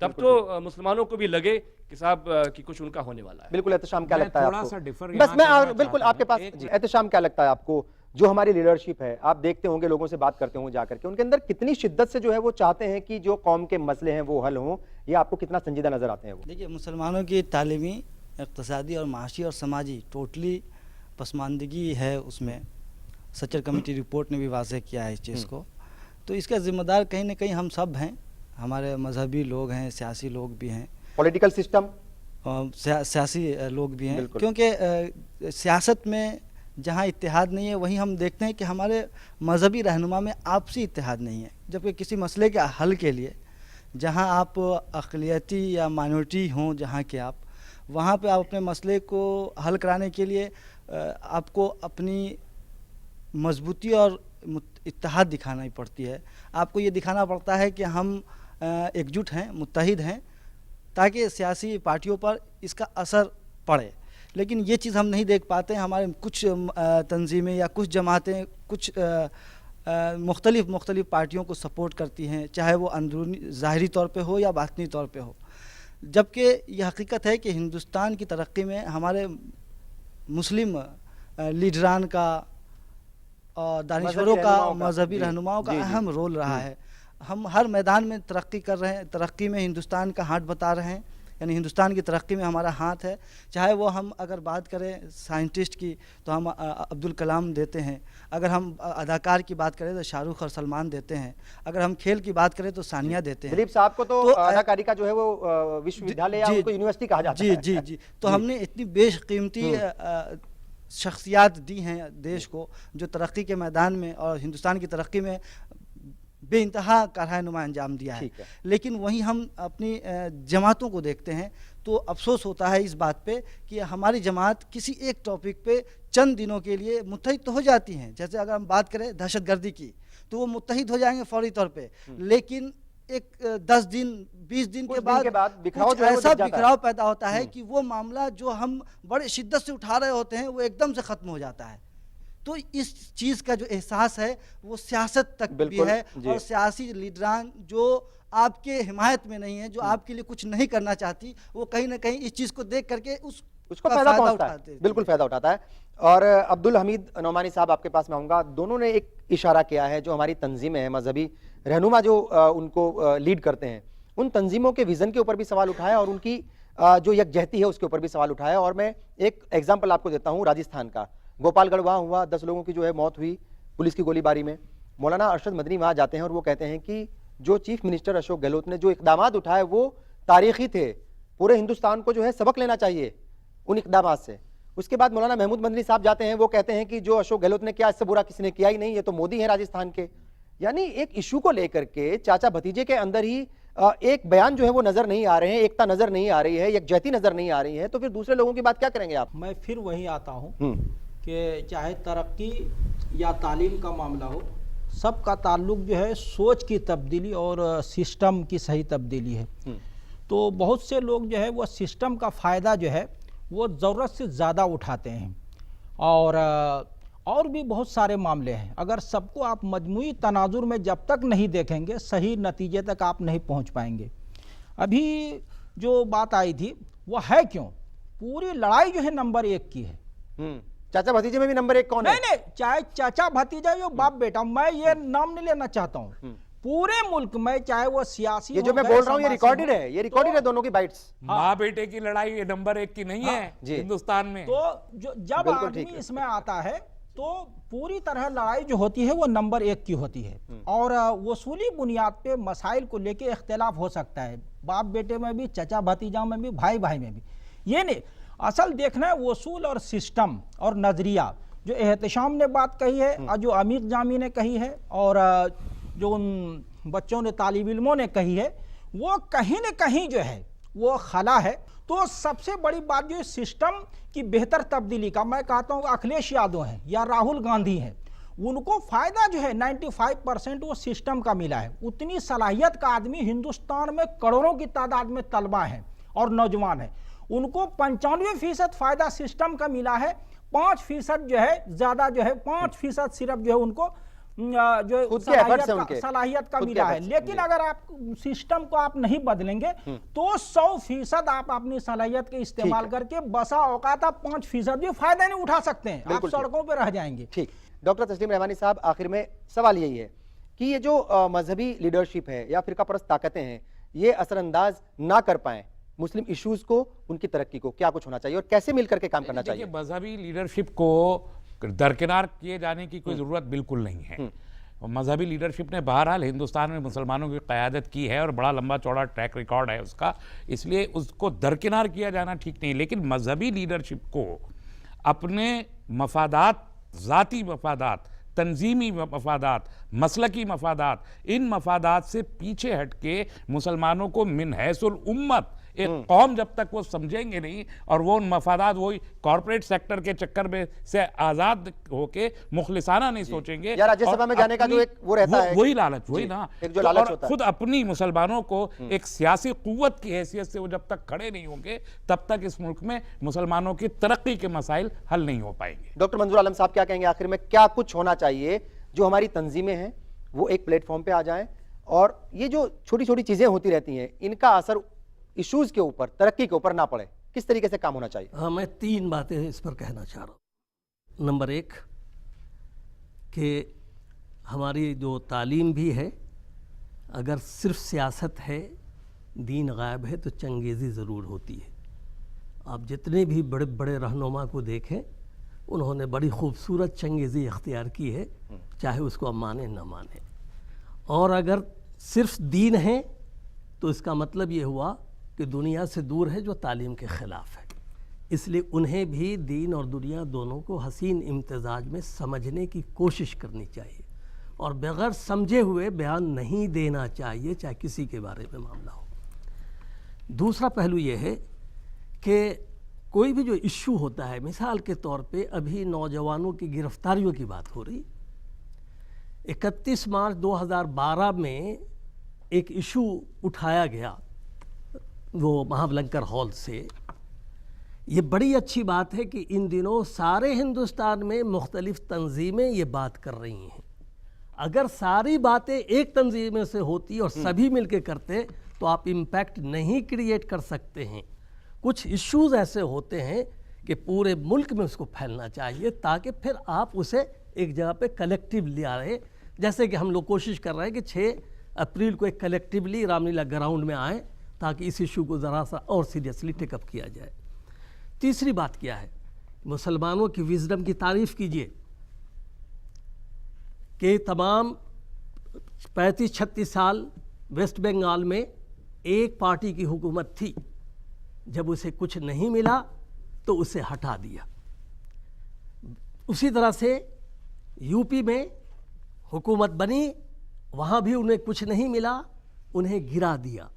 Speaker 5: तब तो मुसलमानों को भी लगे कि साहब कि कुछ उनका होने वाला है।
Speaker 1: बिल्कुल एहतशाम, क्या लगता है
Speaker 4: थोड़ा
Speaker 1: आपको?
Speaker 4: सा डिफर
Speaker 1: बस मैं बिल्कुल आपके पास एहतशाम, क्या लगता है आपको जो हमारी लीडरशिप है, आप देखते होंगे, लोगों से बात करते होंगे जाकर के, उनके अंदर कितनी शिद्दत से जो है वो चाहते हैं कि जो कौम के मसले हैं वो हल हों, या आपको कितना संजीदा नजर आते हैं वो?
Speaker 6: देखिए, मुसलमानों की तालीमी, इक़्तिसादी और माशी और समाजी टोटली पसमानदगी है उसमें। सचर कमेटी रिपोर्ट ने भी वाज़ेह किया है इस चीज़ को। तो इसका ज़िम्मेदार कहीं ना कहीं हम सब हैं, हमारे मजहबी लोग हैं, सियासी लोग भी हैं,
Speaker 1: पॉलिटिकल सिस्टम,
Speaker 6: सियासी लोग भी हैं, क्योंकि सियासत में जहाँ इत्तेहाद नहीं है वहीं हम देखते हैं कि हमारे मजहबी रहनुमा में आपसी इत्तेहाद नहीं है। जबकि किसी मसले के हल के लिए जहाँ आप अक़लियती या माइनॉरिटी हों, जहाँ के आप वहाँ पे आप अपने मसले को हल कराने के लिए आपको अपनी मजबूती और इत्तेहाद दिखाना ही पड़ती है। आपको ये दिखाना पड़ता है कि हम एकजुट हैं, मुत्तहिद हैं, ताकि सियासी पार्टियों पर इसका असर पड़े। लेकिन ये चीज़ हम नहीं देख पाते हैं। हमारे कुछ तंजीमें या कुछ जमातें कुछ मुख्तलिफ पार्टियों को सपोर्ट करती हैं, चाहे वो अंदरूनी ज़ाहिरी तौर पे हो या बातनी तौर पे हो। जबकि ये हकीकत है कि हिंदुस्तान की तरक्की में हमारे मुस्लिम लीडरान का और दानिश्वरों का, मजहबी रहनुमाओं का अहम रोल रहा है। हम हर मैदान में तरक्की कर रहे हैं, तरक्की में हिंदुस्तान का हाथ बता रहे हैं, यानी हिंदुस्तान की तरक्की में हमारा हाथ है। चाहे वो हम अगर बात करें साइंटिस्ट की तो हम अब्दुल कलाम देते हैं, अगर हम अदाकार की बात करें तो शाहरुख और सलमान देते हैं, अगर हम खेल की बात करें तो सानिया देते हैं।
Speaker 1: दिलीप साहब को तो अदाकारी का जो है वो विश्वविद्यालय या उनको यूनिवर्सिटी कहा जाता है।
Speaker 6: जी। तो हमने इतनी बेशकीमती शख्सियात दी हैं देश को, जो तरक्की के मैदान में और हिंदुस्तान की तरक्की में बेइंतहा कारनामा अंजाम दिया है। लेकिन वहीं हम अपनी जमातों को देखते हैं तो अफसोस होता है इस बात पे कि हमारी जमात किसी एक टॉपिक पे चंद दिनों के लिए मुत्तहिद तो हो जाती हैं। जैसे अगर हम बात करें दहशतगर्दी की तो वो मुत्तहिद हो जाएंगे फौरी तौर पे, लेकिन एक 10 दिन 20 दिन के बाद ऐसा बिखराव पैदा होता है कि वो मामला जो हम बड़े शिद्दत से उठा रहे होते हैं वो एकदम से ख़त्म हो जाता है। तो इस चीज़ का जो एहसास है वो सियासत तक भी है, और सियासी लीडरान जो आपके हिमायत में नहीं है, जो आपके लिए कुछ नहीं करना चाहती, वो कहीं ना कहीं इस चीज़ को देख करके उसको फायदा उठाते हैं।
Speaker 1: बिल्कुल फायदा उठाता है। और अब्दुल हमीद नौमानी साहब, आपके पास मैं आऊँगा। दोनों ने एक इशारा किया है, जो हमारी तंजीमें हैं, मजहबी रहनुमा जो उनको लीड करते हैं, उन तंजीमों के विज़न के ऊपर भी सवाल उठाया और उनकी जो यकजहती है उसके ऊपर भी सवाल उठाया। और मैं एक एग्जाम्पल आपको देता हूँ राजस्थान का। गोपालगढ़ वहाँ हुआ, 10 लोगों की जो है मौत हुई पुलिस की गोलीबारी में। मौलाना अरशद मदनी वहाँ जाते हैं और वो कहते हैं कि जो चीफ मिनिस्टर अशोक गहलोत ने जो इकदामात उठाए वो तारीखी थे, पूरे हिंदुस्तान को जो है सबक लेना चाहिए उन इकदामात से। उसके बाद मौलाना महमूद मदनी साहब जाते हैं, वो कहते हैं कि जो अशोक गहलोत ने किया इससे बुरा किसी ने किया ही नहीं, ये तो मोदी है राजस्थान के। यानी एक इशू को लेकर के चाचा भतीजे के अंदर ही एक बयान जो है वो नजर नहीं आ रहे हैं, एकता नजर नहीं आ रही है, यकजहती नजर नहीं आ रही है, तो फिर दूसरे लोगों की बात क्या करेंगे आप?
Speaker 3: मैं फिर वहीं आता हूँ कि चाहे तरक्की या तालीम का मामला हो, सबका ताल्लुक जो है सोच की तब्दीली और सिस्टम की सही तब्दीली है। तो बहुत से लोग जो है वो सिस्टम का फ़ायदा जो है वो ज़रूरत से ज़्यादा उठाते हैं, और भी बहुत सारे मामले हैं। अगर सबको आप मजमूई तनाजुर में जब तक नहीं देखेंगे, सही नतीजे तक आप नहीं पहुंच पाएंगे। अभी जो बात आई थी वो है क्यों, पूरी लड़ाई जो है नंबर 1 की है।
Speaker 1: चाचा भतीजे में भी नंबर 1 कौन है?
Speaker 3: नहीं, चाहे चाचा भतीजा यो बाप बेटा, मैं ये नाम नहीं लेना चाहता हूँ। पूरे मुल्क में चाहे वो सियासी,
Speaker 1: ये जो मैं बोल रहा हूँ ये रिकॉर्डेड है, ये रिकॉर्डेड है दोनों की बाइट्स।
Speaker 4: माँ बेटे की लड़ाई ये नंबर 1 की नहीं है हिंदुस्तान में।
Speaker 3: तो जब आदमी इसमें आता है तो पूरी तरह लड़ाई जो होती है वो नंबर 1 की होती है, और वसूली बुनियाद पे मसाइल को लेके इख्तिलाफ हो सकता है, बाप बेटे में भी, चचा भतीजा में भी, भाई भाई में भी। ये नहीं, असल देखना है वसूल और सिस्टम और नज़रिया। जो एहतशाम ने बात कही है और जो अमीर जामी ने कही है और जो उन बच्चों ने, तालिब इल्मों ने कही है, वो कहीं न कहीं जो है वो खला है। तो सबसे बड़ी बात जो है सिस्टम की बेहतर तब्दीली का, मैं कहता हूँ अखिलेश यादव हैं या राहुल गांधी हैं, उनको फ़ायदा जो है 95% वो सिस्टम का मिला है। उतनी सलाहियत का आदमी हिंदुस्तान में करोड़ों की तादाद में तलबा हैं और नौजवान हैं, उनको 95% फ़ायदा सिस्टम का मिला है। 5% जो है ज़्यादा जो है 5% सिर्फ जो है उनको जो सलाहियत का मिला है। लेकिन अगर आप सिस्टम को आप नहीं बदलेंगे तो 100% आप अपनी सलाहियत के इस्तेमाल करके बसा औकात आप 5% भी फायदा नहीं उठा सकते हैं, आप सड़कों पर रह जाएंगे।
Speaker 1: ठीक, डॉक्टर तस्लीम रहमानी साहब, आखिर में सवाल यही है कि ये जो मजहबी लीडरशिप है या फिरका परस्त ताकतें हैं, ये असरअंदाज ना कर पाए मुस्लिम इश्यूज को, उनकी तरक्की को, क्या कुछ होना चाहिए और कैसे मिलकर के काम करना चाहिए?
Speaker 4: मजहबी लीडरशिप को दरकिनार किए जाने की कोई ज़रूरत बिल्कुल नहीं है। मजहबी लीडरशिप ने बहरहाल हिंदुस्तान में मुसलमानों की क़यादत की है और बड़ा लंबा चौड़ा ट्रैक रिकॉर्ड है उसका, इसलिए उसको दरकिनार किया जाना ठीक नहीं। लेकिन मजहबी लीडरशिप को अपने मफादात, ज़ाती मफादात, तंजीमी मफादात, मसलकी मफादात, इन मफादात से पीछे हट के मुसलमानों को मिन हैसुल उम्मत, एक कौम जब तक वो समझेंगे नहीं और वो उन मफादात, वही कॉर्पोरेट सेक्टर के चक्कर में से आज़ाद होके मुखलिसाना नहीं सोचेंगे,
Speaker 1: या राज्यसभा में जाने का जो एक वो रहता है,
Speaker 4: वही लालच, वही ना,
Speaker 1: एक जो लालच
Speaker 4: और
Speaker 1: होता है,
Speaker 4: खुद अपनी मुसलमानों को एक सियासी कुव्वत की हैसियत से वो जब तक खड़े नहीं होंगे तब तक इस मुल्क में मुसलमानों की तरक्की के मसाइल हल नहीं हो पाएंगे।
Speaker 1: डॉक्टर मंजूर आलम साहब क्या कहेंगे आखिर में, क्या कुछ होना चाहिए जो हमारी तंजीमें हैं वो एक प्लेटफॉर्म पे आ जाएं और ये जो छोटी छोटी चीजें होती रहती हैं इनका असर इश्यूज के ऊपर, तरक्की के ऊपर ना पड़े, किस तरीके से काम होना चाहिए?
Speaker 2: हाँ, मैं 3 बातें इस पर कहना चाह रहा हूँ। नंबर 1 कि हमारी जो तालीम भी है, अगर सिर्फ सियासत है, दीन गायब है, तो चंगेज़ी ज़रूर होती है। आप जितने भी बड़े बड़े रहनुमा को देखें, उन्होंने बड़ी खूबसूरत चंगेज़ी इख्तियार की है, चाहे उसको आप माने ना माने। और अगर सिर्फ दीन है तो इसका मतलब ये हुआ कि दुनिया से दूर है, जो तालीम के ख़िलाफ़ है। इसलिए उन्हें भी दीन और दुनिया दोनों को हसीन इम्तिजाज में समझने की कोशिश करनी चाहिए और बग़ैर समझे हुए बयान नहीं देना चाहिए, चाहे किसी के बारे में मामला हो। दूसरा पहलू ये है कि कोई भी जो इश्यू होता है, मिसाल के तौर पे अभी नौजवानों की गिरफ्तारियों की बात हो रही, 31 मार्च 2012 में एक इशू उठाया गया वो महाबलंकर हॉल से। ये बड़ी अच्छी बात है कि इन दिनों सारे हिंदुस्तान में मुख्तलिफ तंजीमें ये बात कर रही हैं। अगर सारी बातें एक तंजीम से होती और सभी मिलकर करते तो आप इम्पैक्ट नहीं क्रिएट कर सकते हैं। कुछ इश्यूज़ ऐसे होते हैं कि पूरे मुल्क में उसको फैलना चाहिए ताकि फिर आप उसे एक जगह पे कलेक्टिव ले आ रहे, जैसे कि हम लोग कोशिश कर रहे हैं कि 6 अप्रैल को एक कलेक्टिवली रामलीला ग्राउंड में आए ताकि इस इशू को ज़रा सा और सीरियसली टेकअप किया जाए। तीसरी बात क्या है, मुसलमानों की विजडम की तारीफ़ कीजिए कि तमाम 35-36 साल वेस्ट बंगाल में एक पार्टी की हुकूमत थी, जब उसे कुछ नहीं मिला तो उसे हटा दिया। उसी तरह से यूपी में हुकूमत बनी, वहाँ भी उन्हें कुछ नहीं मिला, उन्हें गिरा दिया।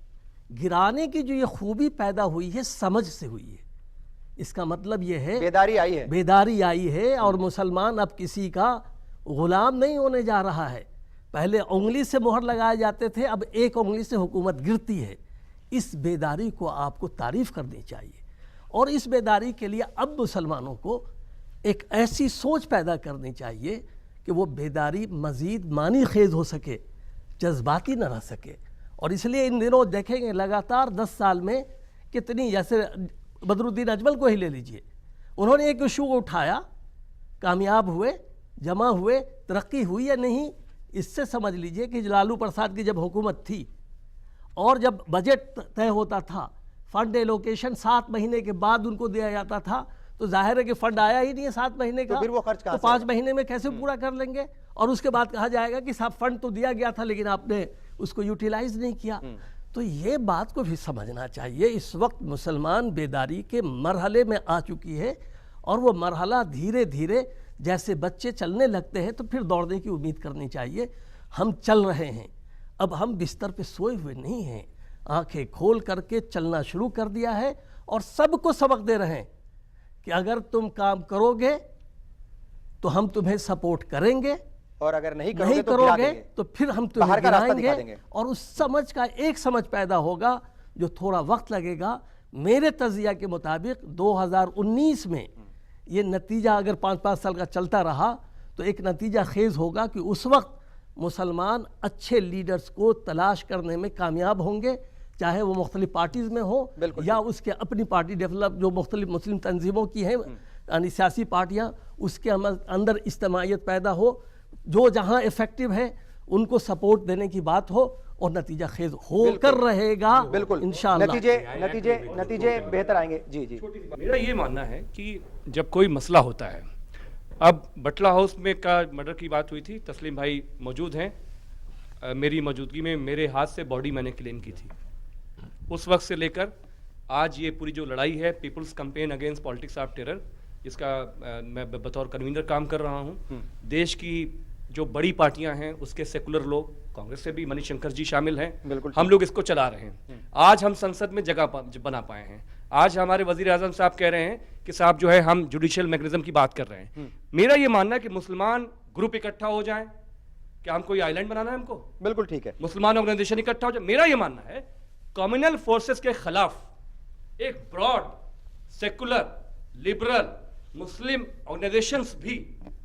Speaker 2: गिराने की जो ये खूबी पैदा हुई है, समझ से हुई है। इसका मतलब ये है
Speaker 1: बेदारी आई है,
Speaker 2: बेदारी आई है और मुसलमान अब किसी का गुलाम नहीं होने जा रहा है। पहले उंगली से मोहर लगाए जाते थे, अब एक उंगली से हुकूमत गिरती है। इस बेदारी को आपको तारीफ करनी चाहिए और इस बेदारी के लिए अब मुसलमानों को एक ऐसी सोच पैदा करनी चाहिए कि वो बेदारी मज़ीद मानी खेज हो सके, जज्बाती न रह सके। और इसलिए इन दिनों देखेंगे लगातार 10 साल में कितनी, जैसे बदरुद्दीन अजमल को ही ले लीजिए, उन्होंने एक इशू को उठाया, कामयाब हुए, जमा हुए, तरक्की हुई या नहीं, इससे समझ लीजिए कि लालू प्रसाद की जब हुकूमत थी और जब बजट तय होता था, फंड एलोकेशन 7 महीने के बाद उनको दिया जाता था, तो जाहिर है कि फंड आया ही नहीं है 7 महीने का,
Speaker 1: तो फिर वो खर्च कहाँ
Speaker 2: तो
Speaker 1: से
Speaker 2: 5 महीने में कैसे पूरा कर लेंगे? और उसके बाद कहा जाएगा कि साहब फंड तो दिया गया था लेकिन आपने उसको यूटिलाइज नहीं किया। तो ये बात को भी समझना चाहिए। इस वक्त मुसलमान बेदारी के मरहले में आ चुकी है और वो मरहला धीरे धीरे, जैसे बच्चे चलने लगते हैं तो फिर दौड़ने की उम्मीद करनी चाहिए। हम चल रहे हैं, अब हम बिस्तर पे सोए हुए नहीं हैं, आंखें खोल करके चलना शुरू कर दिया है और सबको सबक दे रहे हैं कि अगर तुम काम करोगे तो हम तुम्हें सपोर्ट करेंगे,
Speaker 1: और अगर नहीं
Speaker 2: नहीं
Speaker 1: करोगे तो गिरा
Speaker 2: करोगे
Speaker 1: देंगे।
Speaker 2: तो फिर हम तुम्हें
Speaker 1: बाहर का रास्ता दिखा
Speaker 2: गिराएंगे।
Speaker 1: देंगे।
Speaker 2: और उस समझ का एक समझ पैदा होगा जो थोड़ा वक्त लगेगा। मेरे तजिया के मुताबिक 2019 में ये नतीजा अगर 5-5 साल का चलता रहा तो एक नतीजा खेज होगा कि उस वक्त मुसलमान अच्छे लीडर्स को तलाश करने में कामयाब होंगे, चाहे वो मुख्तलिफ पार्टीज़ में हो
Speaker 1: बिल्कुल
Speaker 2: या उसके अपनी पार्टी डेवलप जो मुख्तलिफ मुस्लिम तंजीमों की हैं, यानी सियासी पार्टियाँ, उसके अंदर इज्तिमाइयत पैदा हो, जो जहाँ इफेक्टिव है उनको सपोर्ट देने की बात हो और नतीजा खेज होकर रहेगा।
Speaker 1: बिल्कुल
Speaker 2: इंशाअल्लाह।
Speaker 1: नतीजे बेहतर आएंगे। जी जी।
Speaker 5: मेरा ये मानना है कि जब कोई मसला होता है, अब बटला हाउस में का मर्डर की बात हुई थी, तस्लीम भाई मौजूद हैं, मेरी मौजूदगी में मेरे हाथ से बॉडी मैंने क्लेम की थी। उस वक्त से लेकर आज ये पूरी जो लड़ाई है, people's campaign against politics of terror, इसका मैं बतौर कन्वीनर काम कर रहा हूँ। देश की जो बड़ी पार्टियां हैं उसके सेकुलर लोग, कांग्रेस से भी मणिशंकर जी शामिल हैं, हम लोग इसको चला रहे हैं। आज हम संसद में जगह बना पाए हैं। आज हमारे वजीर आजम साहब कह रहे हैं कि साहब जो है हम जुडिशियल मैकेनिज्म की बात कर रहे हैं। मेरा ये मानना है कि मुसलमान ग्रुप इकट्ठा हो जाएं, क्या हम कोई आइलैंड बनाना है हमको?
Speaker 1: बिल्कुल ठीक है।
Speaker 5: मुसलमान ऑर्गेनाइजेशन इकट्ठा हो जाए। मेरा ये मानना है कम्युनल फोर्सेस के खिलाफ एक ब्रॉड सेकुलर लिबरल मुस्लिम ऑर्गेनाइजेशंस भी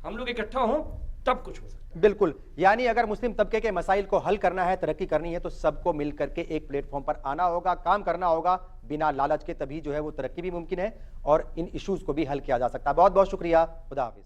Speaker 5: हम लोग इकट्ठा हों तब कुछ हो सकता है।
Speaker 1: बिल्कुल, यानी अगर मुस्लिम तबके के मसाइल को हल करना है, तरक्की करनी है, तो सबको मिल करके एक प्लेटफॉर्म पर आना होगा, काम करना होगा बिना लालच के, तभी जो है वो तरक्की भी मुमकिन है और इन इश्यूज को भी हल किया जा सकता है। बहुत बहुत शुक्रिया। खुदा हाफिज।